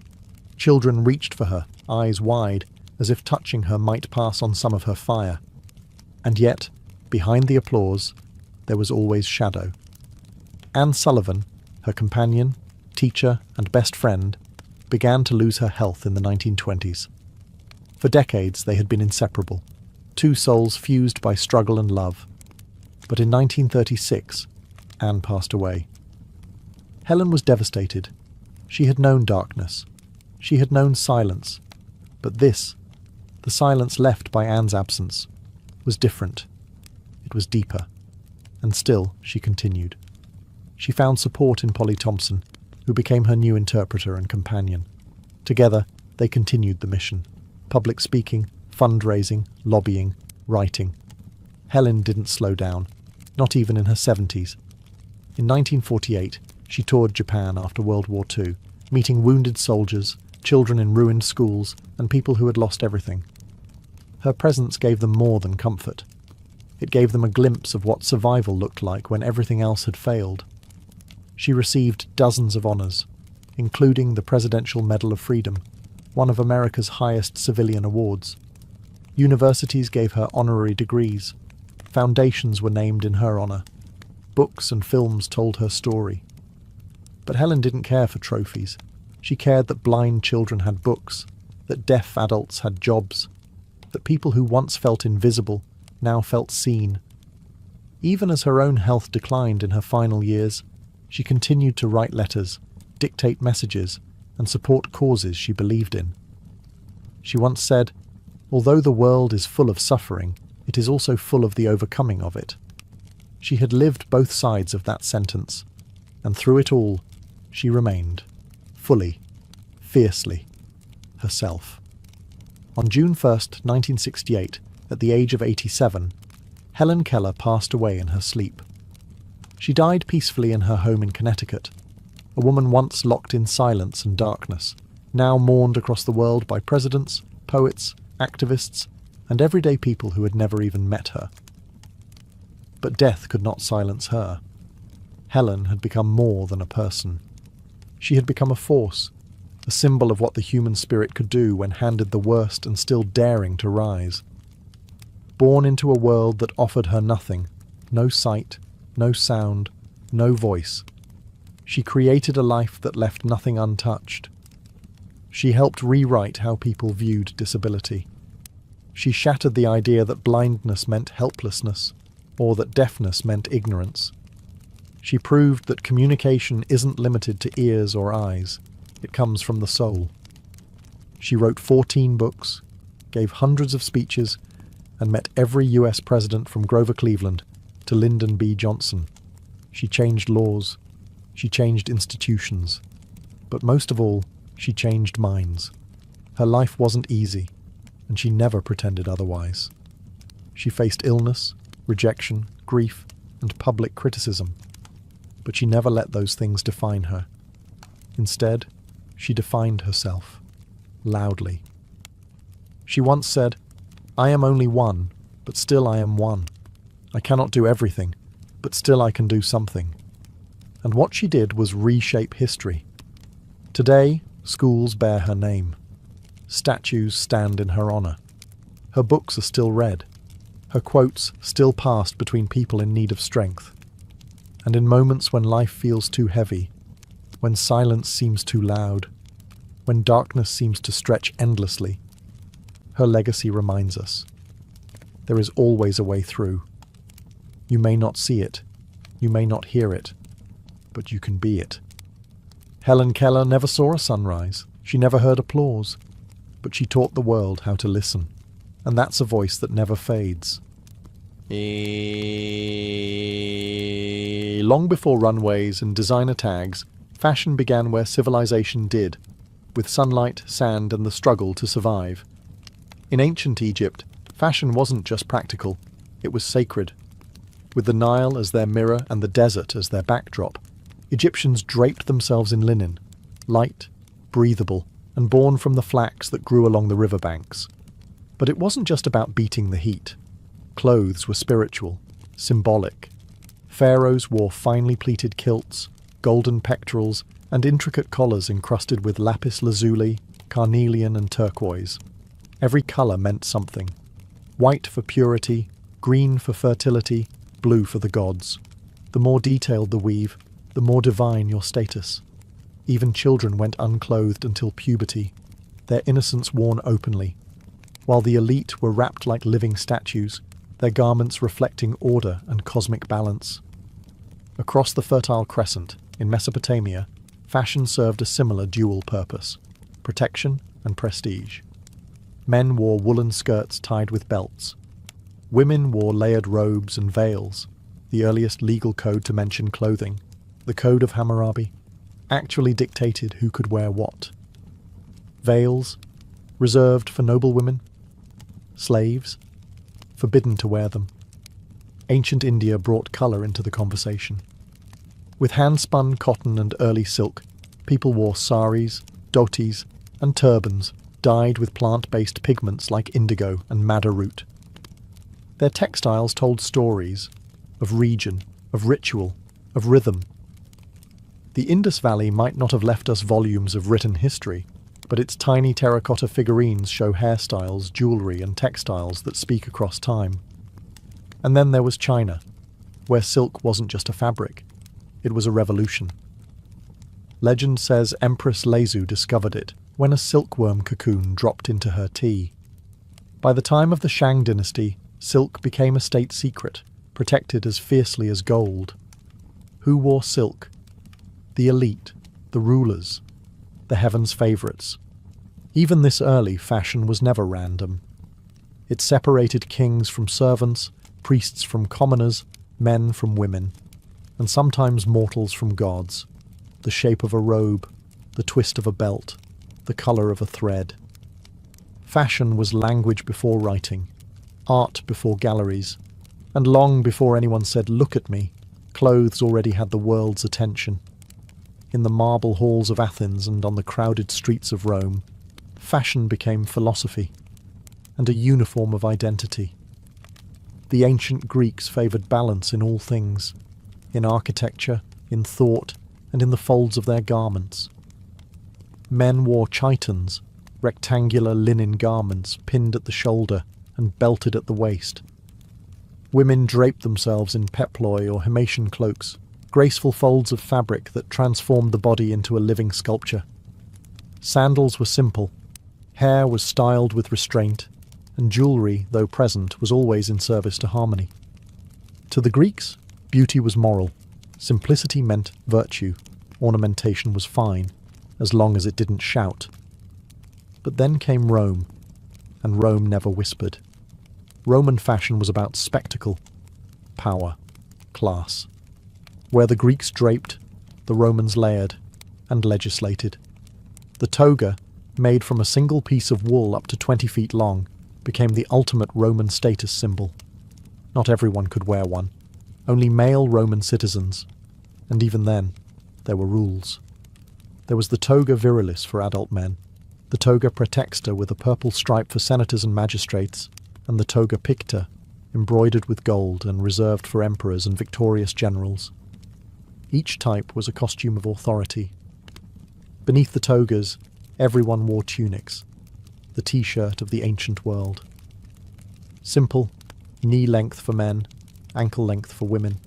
S1: Children reached for her, eyes wide, as if touching her might pass on some of her fire. And yet, behind the applause, there was always shadow. Anne Sullivan, her companion, teacher, and best friend, began to lose her health in the 1920s. For decades they had been inseparable, two souls fused by struggle and love. But in 1936, Anne passed away. Helen was devastated. She had known darkness. She had known silence. But this, the silence left by Anne's absence, was different. It was deeper. And still, she continued. She found support in Polly Thompson, who became her new interpreter and companion. Together, they continued the mission. Public speaking, fundraising, lobbying, writing. Helen didn't slow down, not even in her 70s. In 1948, she toured Japan after World War II, meeting wounded soldiers, children in ruined schools, and people who had lost everything. Her presence gave them more than comfort. It gave them a glimpse of what survival looked like when everything else had failed. She received dozens of honors, including the Presidential Medal of Freedom, one of America's highest civilian awards. Universities gave her honorary degrees. Foundations were named in her honor. Books and films told her story. But Helen didn't care for trophies. She cared that blind children had books, that deaf adults had jobs, that people who once felt invisible now felt seen. Even as her own health declined in her final years, she continued to write letters, dictate messages, and support causes she believed in. She once said, "Although the world is full of suffering, it is also full of the overcoming of it." She had lived both sides of that sentence, and through it all, she remained, fully, fiercely, herself. On June 1st, 1968, at the age of 87, Helen Keller passed away in her sleep. She died peacefully in her home in Connecticut, a woman once locked in silence and darkness, now mourned across the world by presidents, poets, activists, and everyday people who had never even met her. But death could not silence her. Helen had become more than a person. She had become a force, a symbol of what the human spirit could do when handed the worst and still daring to rise. Born into a world that offered her nothing, no sight, no sound, no voice, she created a life that left nothing untouched. She helped rewrite how people viewed disability. She shattered the idea that blindness meant helplessness, or that deafness meant ignorance. She proved that communication isn't limited to ears or eyes. It comes from the soul. She wrote 14 books, gave hundreds of speeches, and met every US president from Grover Cleveland to Lyndon B. Johnson. She changed laws. She changed institutions. But most of all, she changed minds. Her life wasn't easy, and she never pretended otherwise. She faced illness, rejection, grief, and public criticism. But she never let those things define her. Instead, she defined herself, loudly. She once said, "I am only one, but still I am one. I cannot do everything, but still I can do something." And what she did was reshape history. Today, schools bear her name. Statues stand in her honor. Her books are still read. Her quotes still passed between people in need of strength. And in moments when life feels too heavy, when silence seems too loud, when darkness seems to stretch endlessly, her legacy reminds us. There is always a way through. You may not see it, you may not hear it, but you can be it. Helen Keller never saw a sunrise, she never heard applause, but she taught the world how to listen, and that's a voice that never fades. Long before runways and designer tags, fashion began where civilization did, with sunlight, sand, and the struggle to survive. In ancient Egypt, fashion wasn't just practical, it was sacred. With the Nile as their mirror and the desert as their backdrop, Egyptians draped themselves in linen, light, breathable, and born from the flax that grew along the riverbanks. But it wasn't just about beating the heat. Clothes were spiritual, symbolic. Pharaohs wore finely pleated kilts, golden pectorals, and intricate collars encrusted with lapis lazuli, carnelian, and turquoise. Every colour meant something. White for purity, green for fertility, blue for the gods. The more detailed the weave, the more divine your status. Even children went unclothed until puberty, their innocence worn openly, while the elite were wrapped like living statues, their garments reflecting order and cosmic balance. Across the Fertile Crescent, in Mesopotamia, fashion served a similar dual purpose: protection and prestige. Men wore woolen skirts tied with belts. Women wore layered robes and veils, the earliest legal code to mention clothing. The Code of Hammurabi actually dictated who could wear what. Veils, reserved for noble women. Slaves, forbidden to wear them. Ancient India brought colour into the conversation. With hand-spun cotton and early silk, people wore saris, dhotis, and turbans dyed with plant-based pigments like indigo and madder root. Their textiles told stories of region, of ritual, of rhythm. The Indus Valley might not have left us volumes of written history, but its tiny terracotta figurines show hairstyles, jewellery, and textiles that speak across time. And then there was China, where silk wasn't just a fabric, it was a revolution. Legend says Empress Lezu discovered it when a silkworm cocoon dropped into her tea. By the time of the Shang dynasty, silk became a state secret, protected as fiercely as gold. Who wore silk? The elite, the rulers, the heavens' favourites. Even this early, fashion was never random. It separated kings from servants, priests from commoners, men from women, and sometimes mortals from gods. The shape of a robe, the twist of a belt, the colour of a thread. Fashion was language before writing, art before galleries, and long before anyone said, "Look at me," clothes already had the world's attention. In the marble halls of Athens and on the crowded streets of Rome, fashion became philosophy and a uniform of identity. The ancient Greeks favoured balance in all things, in architecture, in thought, and in the folds of their garments. Men wore chitons, rectangular linen garments pinned at the shoulder and belted at the waist. Women draped themselves in peploi or Himation cloaks, graceful folds of fabric that transformed the body into a living sculpture. Sandals were simple, hair was styled with restraint, and jewellery, though present, was always in service to harmony. To the Greeks, beauty was moral. Simplicity meant virtue. Ornamentation was fine, as long as it didn't shout. But then came Rome, and Rome never whispered. Roman fashion was about spectacle, power, class. Where the Greeks draped, the Romans layered and legislated. The toga, made from a single piece of wool up to 20 feet long, became the ultimate Roman status symbol. Not everyone could wear one, only male Roman citizens, and even then, there were rules. There was the toga virilis for adult men, the toga praetexta with a purple stripe for senators and magistrates, and the toga picta, embroidered with gold and reserved for emperors and victorious generals. Each type was a costume of authority. Beneath the togas, everyone wore tunics, the t-shirt of the ancient world. Simple, knee-length for men, ankle-length for women.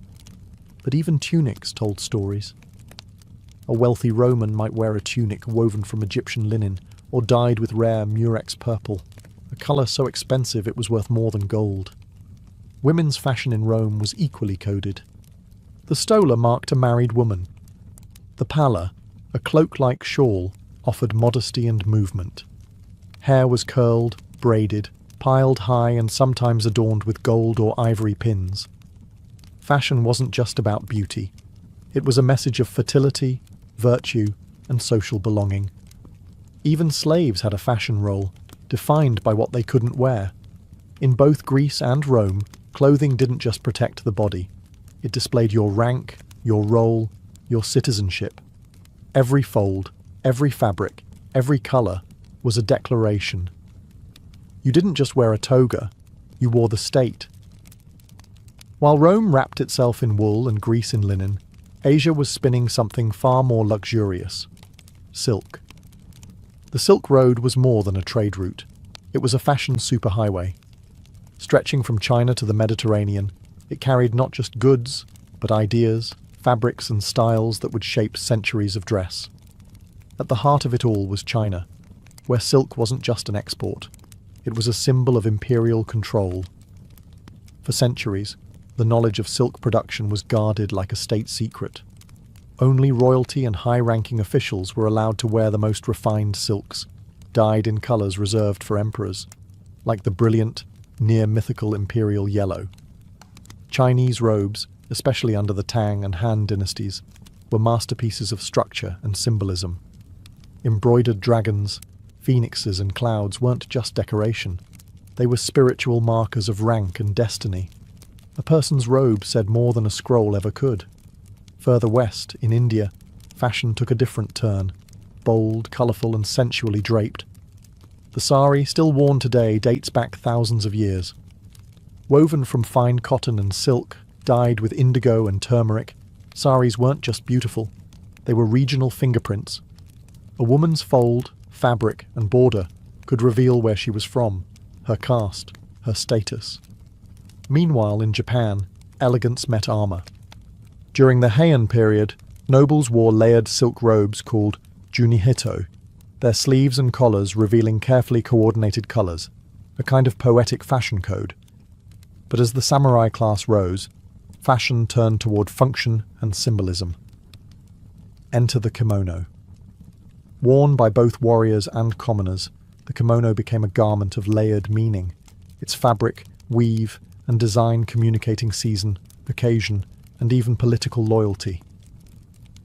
S1: But even tunics told stories. A wealthy Roman might wear a tunic woven from Egyptian linen or dyed with rare murex purple, a colour so expensive it was worth more than gold. Women's fashion in Rome was equally coded. The stola marked a married woman. The palla, a cloak-like shawl, offered modesty and movement. Hair was curled, braided, piled high and sometimes adorned with gold or ivory pins. Fashion wasn't just about beauty. It was a message of fertility, virtue, and social belonging. Even slaves had a fashion role, defined by what they couldn't wear. In both Greece and Rome, clothing didn't just protect the body. It displayed your rank, your role, your citizenship. Every fold, every fabric, every colour was a declaration. You didn't just wear a toga, you wore the state. While Rome wrapped itself in wool and Greece in linen, Asia was spinning something far more luxurious: silk. The Silk Road was more than a trade route. It was a fashion superhighway. Stretching from China to the Mediterranean, it carried not just goods, but ideas, fabrics and styles that would shape centuries of dress. At the heart of it all was China, where silk wasn't just an export. It was a symbol of imperial control. For centuries, the knowledge of silk production was guarded like a state secret. Only royalty and high-ranking officials were allowed to wear the most refined silks, dyed in colours reserved for emperors, like the brilliant, near-mythical imperial yellow. Chinese robes, especially under the Tang and Han dynasties, were masterpieces of structure and symbolism. Embroidered dragons, phoenixes and clouds weren't just decoration. They were spiritual markers of rank and destiny. A person's robe said more than a scroll ever could. Further west, in India, fashion took a different turn, bold, colourful and sensually draped. The sari, still worn today, dates back thousands of years. Woven from fine cotton and silk, dyed with indigo and turmeric, saris weren't just beautiful, they were regional fingerprints. A woman's fold, fabric and border could reveal where she was from, her caste, her status. Meanwhile, in Japan, elegance met armour. During the Heian period, nobles wore layered silk robes called junihito, their sleeves and collars revealing carefully coordinated colours, a kind of poetic fashion code. But as the samurai class rose, fashion turned toward function and symbolism. Enter the kimono. Worn by both warriors and commoners, the kimono became a garment of layered meaning, its fabric, weave, and design communicating season, occasion, and even political loyalty.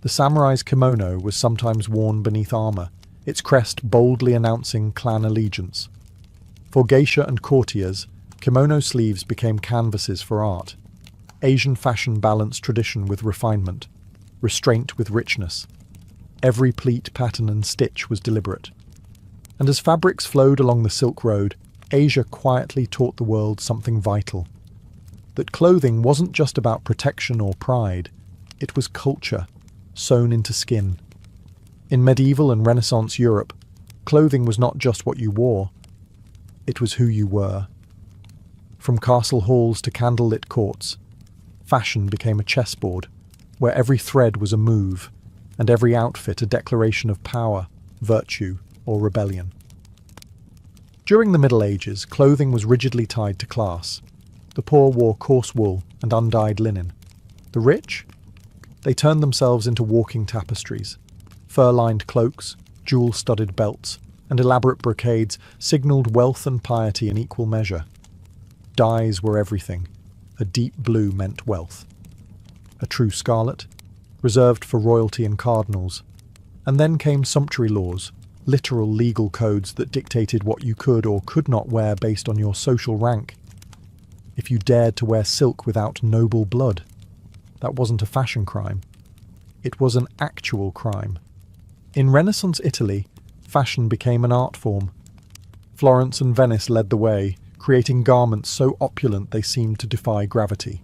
S1: The samurai's kimono was sometimes worn beneath armour, its crest boldly announcing clan allegiance. For geisha and courtiers, kimono sleeves became canvases for art. Asian fashion balanced tradition with refinement, restraint with richness. Every pleat, pattern and stitch was deliberate. And as fabrics flowed along the Silk Road, Asia quietly taught the world something vital. That clothing wasn't just about protection or pride, it was culture, sewn into skin. In medieval and Renaissance Europe, clothing was not just what you wore, it was who you were. From castle halls to candlelit courts, fashion became a chessboard, where every thread was a move, and every outfit a declaration of power, virtue, or rebellion. During the Middle Ages, clothing was rigidly tied to class. The poor wore coarse wool and undyed linen. The rich? They turned themselves into walking tapestries. Fur-lined cloaks, jewel-studded belts, and elaborate brocades signalled wealth and piety in equal measure. Dyes were everything. A deep blue meant wealth. A true scarlet, reserved for royalty and cardinals. And then came sumptuary laws, literal legal codes that dictated what you could or could not wear based on your social rank. If you dared to wear silk without noble blood, that wasn't a fashion crime. It was an actual crime. In Renaissance Italy, fashion became an art form. Florence and Venice led the way, creating garments so opulent they seemed to defy gravity.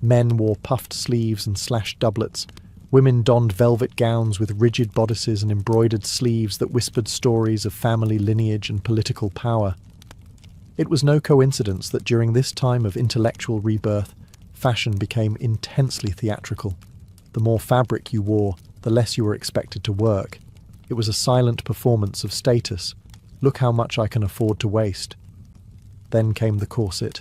S1: Men wore puffed sleeves and slashed doublets. Women donned velvet gowns with rigid bodices and embroidered sleeves that whispered stories of family lineage and political power. It was no coincidence that during this time of intellectual rebirth, fashion became intensely theatrical. The more fabric you wore, the less you were expected to work. It was a silent performance of status. Look how much I can afford to waste. Then came the corset.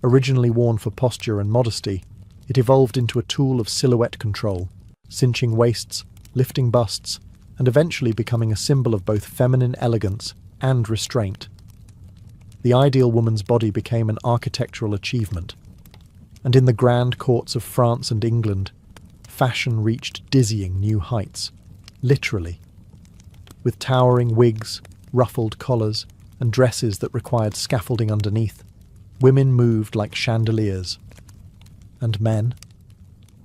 S1: Originally worn for posture and modesty, it evolved into a tool of silhouette control, cinching waists, lifting busts, and eventually becoming a symbol of both feminine elegance and restraint. The ideal woman's body became an architectural achievement. And in the grand courts of France and England, fashion reached dizzying new heights, literally. With towering wigs, ruffled collars, and dresses that required scaffolding underneath, women moved like chandeliers. And men?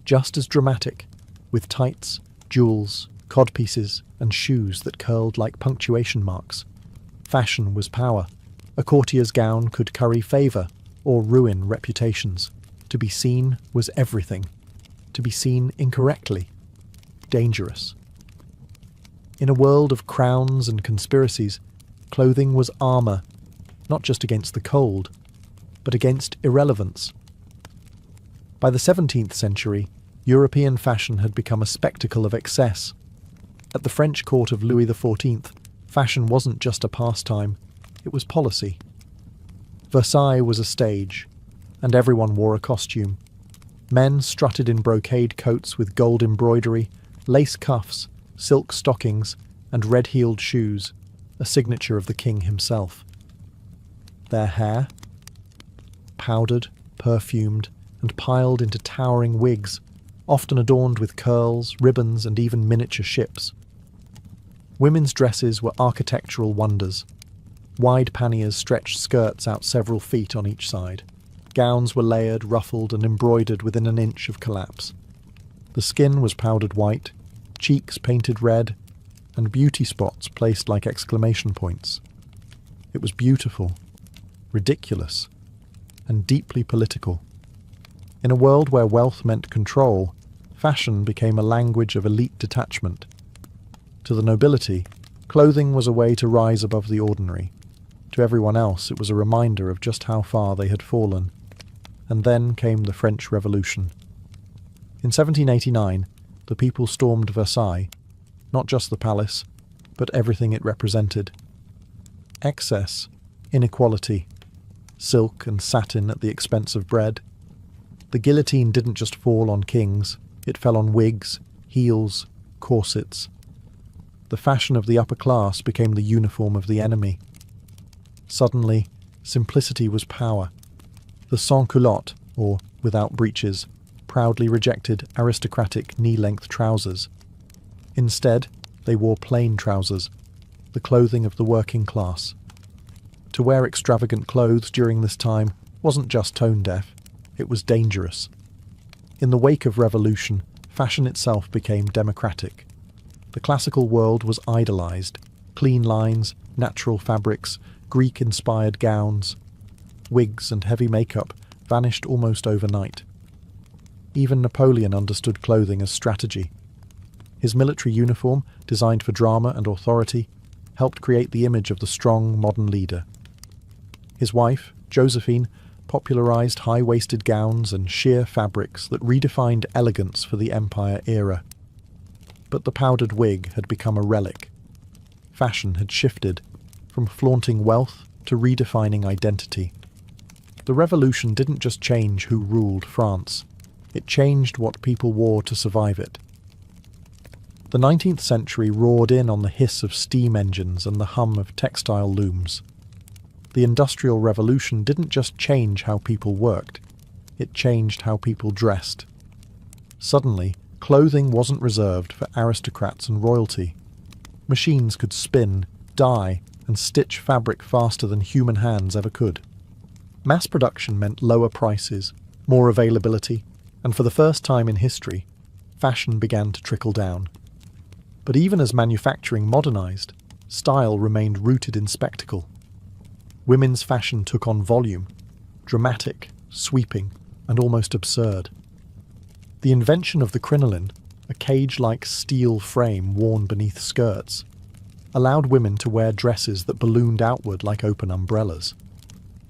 S1: Just as dramatic, with tights, jewels, codpieces, and shoes that curled like punctuation marks. Fashion was power. A courtier's gown could curry favour or ruin reputations. To be seen was everything. To be seen incorrectly, dangerous. In a world of crowns and conspiracies, clothing was armour, not just against the cold, but against irrelevance. By the 17th century, European fashion had become a spectacle of excess. At the French court of Louis XIV, fashion wasn't just a pastime, it was policy. Versailles was a stage, and everyone wore a costume. Men strutted in brocade coats with gold embroidery, lace cuffs, silk stockings, and red-heeled shoes, a signature of the king himself. Their hair? Powdered, perfumed, and piled into towering wigs, often adorned with curls, ribbons, and even miniature ships. Women's dresses were architectural wonders. Wide panniers stretched skirts out several feet on each side. Gowns were layered, ruffled, and embroidered within an inch of collapse. The skin was powdered white, cheeks painted red, and beauty spots placed like exclamation points. It was beautiful, ridiculous, and deeply political. In a world where wealth meant control, fashion became a language of elite detachment. To the nobility, clothing was a way to rise above the ordinary. To everyone else, it was a reminder of just how far they had fallen. And then came the French Revolution. In 1789, the people stormed Versailles, not just the palace, but everything it represented. Excess, inequality, silk and satin at the expense of bread. The guillotine didn't just fall on kings, it fell on wigs, heels, corsets. The fashion of the upper class became the uniform of the enemy. Suddenly, simplicity was power. The sans-culotte, or without breeches, proudly rejected aristocratic knee-length trousers. Instead, they wore plain trousers, the clothing of the working class. To wear extravagant clothes during this time wasn't just tone-deaf, it was dangerous. In the wake of revolution, fashion itself became democratic. The classical world was idolized. Clean lines, natural fabrics, Greek-inspired gowns, wigs and heavy makeup vanished almost overnight. Even Napoleon understood clothing as strategy. His military uniform, designed for drama and authority, helped create the image of the strong modern leader. His wife, Josephine, popularized high-waisted gowns and sheer fabrics that redefined elegance for the Empire era. But the powdered wig had become a relic. Fashion had shifted. from flaunting wealth to redefining identity. The revolution didn't just change who ruled France, it changed what people wore to survive it. The 19th century roared in on the hiss of steam engines and the hum of textile looms. The Industrial Revolution didn't just change how people worked, it changed how people dressed. Suddenly, clothing wasn't reserved for aristocrats and royalty. Machines could spin, dye, and stitch fabric faster than human hands ever could. Mass production meant lower prices, more availability, and for the first time in history, fashion began to trickle down. But even as manufacturing modernized, style remained rooted in spectacle. Women's fashion took on volume, dramatic, sweeping, and almost absurd. The invention of the crinoline, a cage-like steel frame worn beneath skirts, allowed women to wear dresses that ballooned outward like open umbrellas.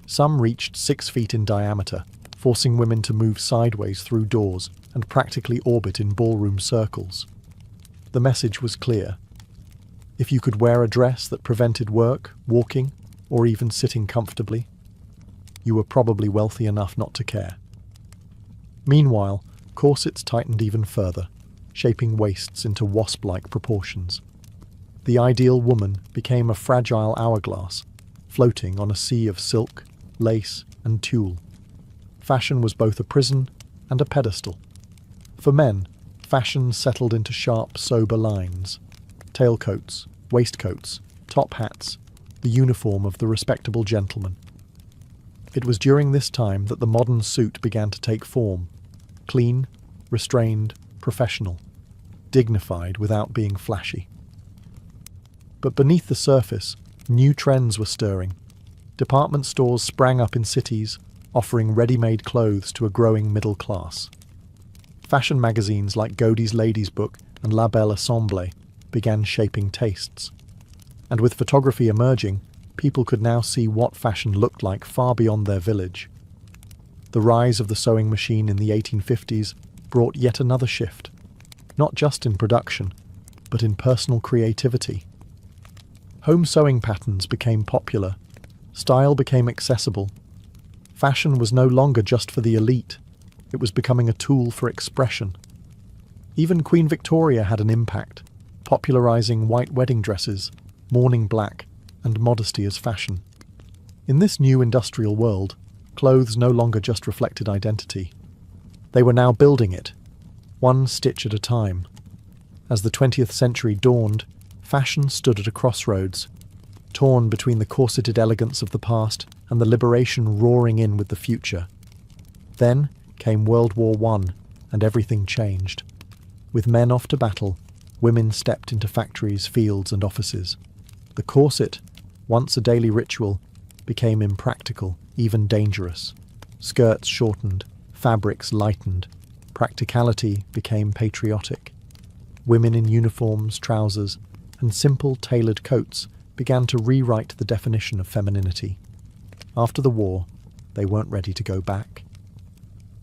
S1: Some reached 6 feet in diameter, forcing women to move sideways through doors and practically orbit in ballroom circles. The message was clear. If you could wear a dress that prevented work, walking, or even sitting comfortably, you were probably wealthy enough not to care. Meanwhile, corsets tightened even further, shaping waists into wasp-like proportions. The ideal woman became a fragile hourglass, floating on a sea of silk, lace, and tulle. Fashion was both a prison and a pedestal. For men, fashion settled into sharp, sober lines. Tailcoats, waistcoats, top hats, the uniform of the respectable gentleman. It was during this time that the modern suit began to take form. Clean, restrained, professional, dignified without being flashy. But beneath the surface, new trends were stirring. Department stores sprang up in cities, offering ready-made clothes to a growing middle class. Fashion magazines like Godey's Ladies' Book and La Belle Assemblée began shaping tastes. And with photography emerging, people could now see what fashion looked like far beyond their village. The rise of the sewing machine in the 1850s brought yet another shift, not just in production, but in personal creativity. Home sewing patterns became popular, style became accessible. Fashion was no longer just for the elite, it was becoming a tool for expression. Even Queen Victoria had an impact, popularizing white wedding dresses, mourning black, and modesty as fashion. In this new industrial world, clothes no longer just reflected identity. They were now building it, one stitch at a time. As the 20th century dawned, fashion stood at a crossroads, torn between the corseted elegance of the past and the liberation roaring in with the future. Then came World War I, and everything changed. With men off to battle, women stepped into factories, fields, and offices. The corset, once a daily ritual, became impractical, even dangerous. Skirts shortened, fabrics lightened, practicality became patriotic. Women in uniforms, trousers, and simple tailored coats began to rewrite the definition of femininity. After the war, they weren't ready to go back.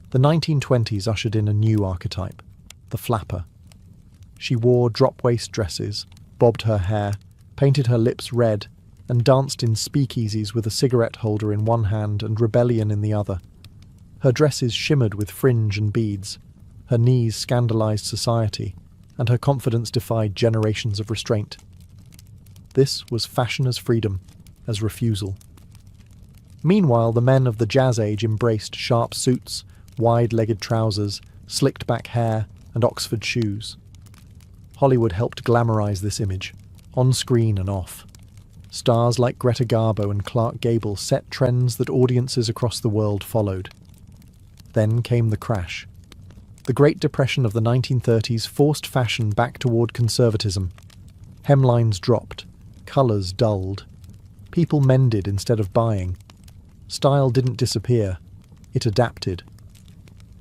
S1: The 1920s ushered in a new archetype, the flapper. She wore drop-waist dresses, bobbed her hair, painted her lips red, and danced in speakeasies with a cigarette holder in one hand and rebellion in the other. Her dresses shimmered with fringe and beads, her knees scandalized society, and her confidence defied generations of restraint. This was fashion as freedom, as refusal. Meanwhile, the men of the Jazz Age embraced sharp suits, wide-legged trousers, slicked-back hair, and Oxford shoes. Hollywood helped glamorize this image, on screen and off. Stars like Greta Garbo and Clark Gable set trends that audiences across the world followed. Then came the crash. The Great Depression of the 1930s forced fashion back toward conservatism. Hemlines dropped, colours dulled. People mended instead of buying. Style didn't disappear, it adapted.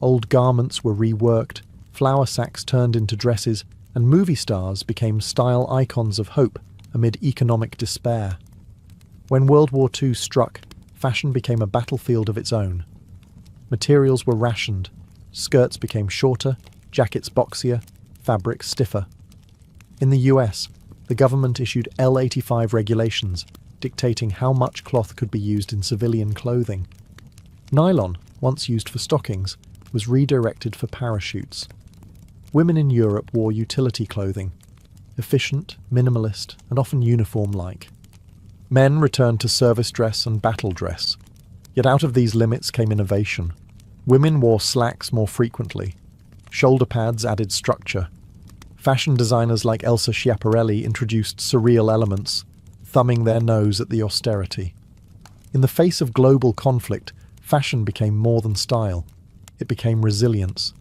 S1: Old garments were reworked, flour sacks turned into dresses, and movie stars became style icons of hope amid economic despair. When World War II struck, fashion became a battlefield of its own. Materials were rationed, skirts became shorter, jackets boxier, fabrics stiffer. In the US, the government issued L-85 regulations, dictating how much cloth could be used in civilian clothing. Nylon, once used for stockings, was redirected for parachutes. Women in Europe wore utility clothing, efficient, minimalist, and often uniform-like. Men returned to service dress and battle dress. Yet out of these limits came innovation. Women wore slacks more frequently. Shoulder pads added structure. Fashion designers like Elsa Schiaparelli introduced surreal elements, thumbing their nose at the austerity. In the face of global conflict, fashion became more than style. It became resilience.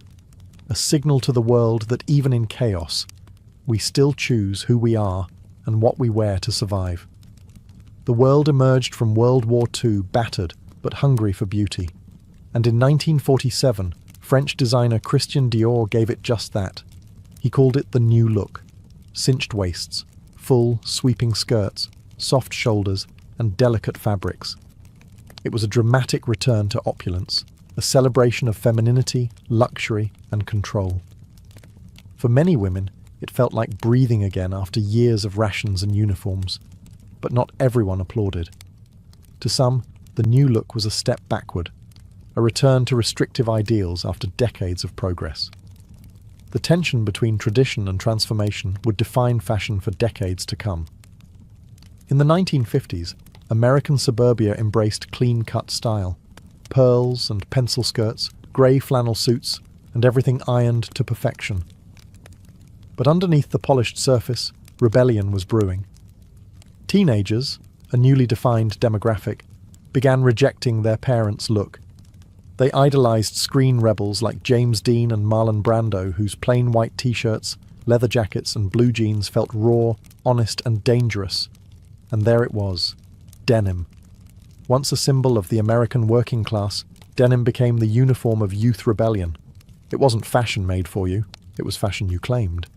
S1: A signal to the world that even in chaos, we still choose who we are and what we wear to survive. The world emerged from World War II battered but hungry for beauty. And in 1947, French designer Christian Dior gave it just that. He called it the new look. Cinched waists, full, sweeping skirts, soft shoulders, and delicate fabrics. It was a dramatic return to opulence, a celebration of femininity, luxury, and control. For many women, it felt like breathing again after years of rations and uniforms. But not everyone applauded. To some, the new look was a step backward, a return to restrictive ideals after decades of progress. The tension between tradition and transformation would define fashion for decades to come. In the 1950s, American suburbia embraced clean-cut style. Pearls and pencil skirts, grey flannel suits, and everything ironed to perfection. But underneath the polished surface, rebellion was brewing. Teenagers, a newly defined demographic, began rejecting their parents' look. They idolized screen rebels like James Dean and Marlon Brando, whose plain white t-shirts, leather jackets, and blue jeans felt raw, honest, and dangerous. And there it was, denim. Once a symbol of the American working class, denim became the uniform of youth rebellion. It wasn't fashion made for you, it was fashion you claimed.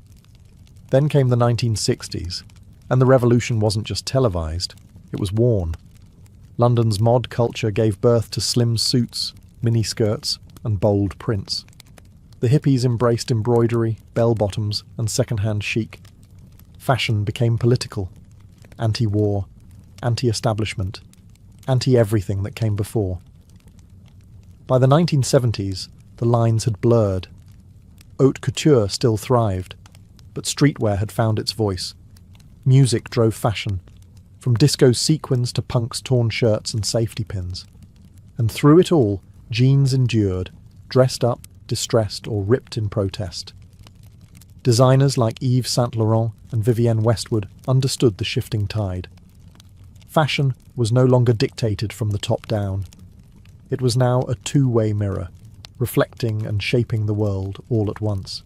S1: Then came the 1960s, and the revolution wasn't just televised, it was worn. London's mod culture gave birth to slim suits, mini-skirts, and bold prints. The hippies embraced embroidery, bell-bottoms, and second-hand chic. Fashion became political, anti-war, anti-establishment, anti-everything that came before. By the 1970s, the lines had blurred. Haute couture still thrived, but streetwear had found its voice. Music drove fashion, from disco sequins to punk's torn shirts and safety pins. And through it all, jeans endured, dressed up, distressed, or ripped in protest. Designers like Yves Saint Laurent and Vivienne Westwood understood the shifting tide. Fashion was no longer dictated from the top down. It was now a two-way mirror, reflecting and shaping the world all at once.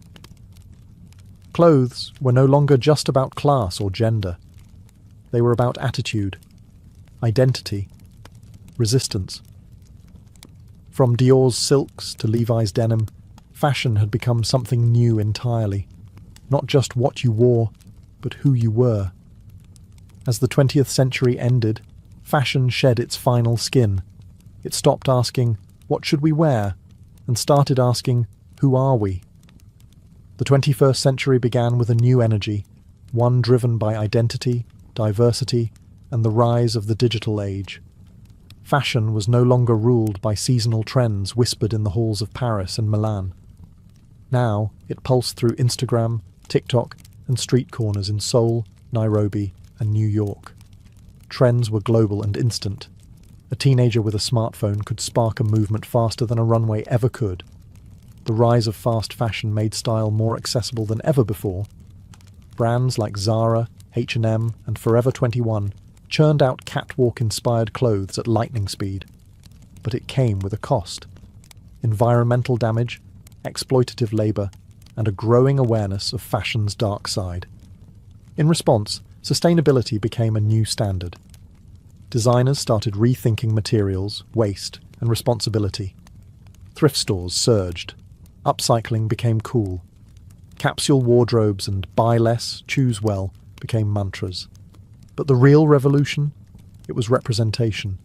S1: Clothes were no longer just about class or gender. They were about attitude, identity, resistance. From Dior's silks to Levi's denim, fashion had become something new entirely. Not just what you wore, but who you were. As the 20th century ended, fashion shed its final skin. It stopped asking, "What should we wear?" and started asking, "Who are we?" The 21st century began with a new energy, one driven by identity, diversity, and the rise of the digital age. Fashion was no longer ruled by seasonal trends whispered in the halls of Paris and Milan. Now it pulsed through Instagram, TikTok, and street corners in Seoul, Nairobi, and New York. Trends were global and instant. A teenager with a smartphone could spark a movement faster than a runway ever could. The rise of fast fashion made style more accessible than ever before. Brands like Zara, H&M, and Forever 21 churned out catwalk-inspired clothes at lightning speed. But it came with a cost. Environmental damage, exploitative labour, and a growing awareness of fashion's dark side. In response, sustainability became a new standard. Designers started rethinking materials, waste, and responsibility. Thrift stores surged. Upcycling became cool. Capsule wardrobes and buy less, choose well became mantras. But the real revolution? It was representation.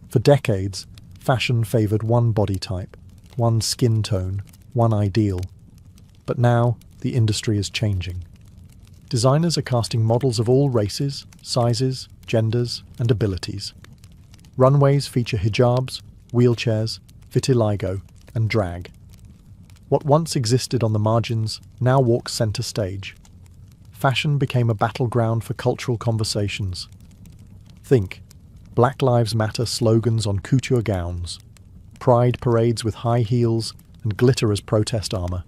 S1: For decades, fashion favoured one body type, one skin tone, one ideal. But now, the industry is changing. Designers are casting models of all races, sizes, genders, and abilities. Runways feature hijabs, wheelchairs, vitiligo, and drag. What once existed on the margins now walks center stage. Fashion became a battleground for cultural conversations. Think Black Lives Matter slogans on couture gowns, pride parades with high heels and glitter as protest armor.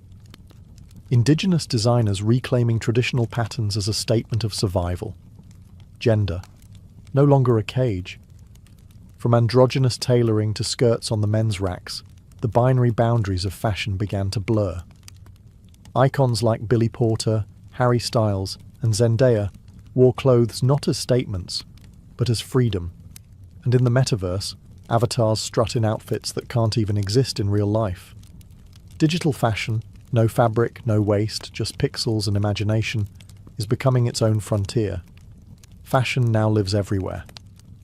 S1: Indigenous designers reclaiming traditional patterns as a statement of survival. Gender, no longer a cage. From androgynous tailoring to skirts on the men's racks, the binary boundaries of fashion began to blur. Icons like Billy Porter, Harry Styles, and Zendaya wore clothes not as statements, but as freedom. And in the metaverse, avatars strut in outfits that can't even exist in real life. Digital fashion, no fabric, no waste, just pixels and imagination, is becoming its own frontier. Fashion now lives everywhere,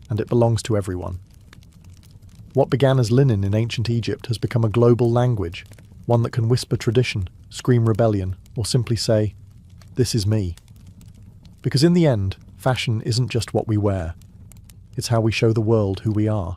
S1: and it belongs to everyone. What began as linen in ancient Egypt has become a global language, one that can whisper tradition, scream rebellion, or simply say, "This is me." Because in the end, fashion isn't just what we wear. It's how we show the world who we are.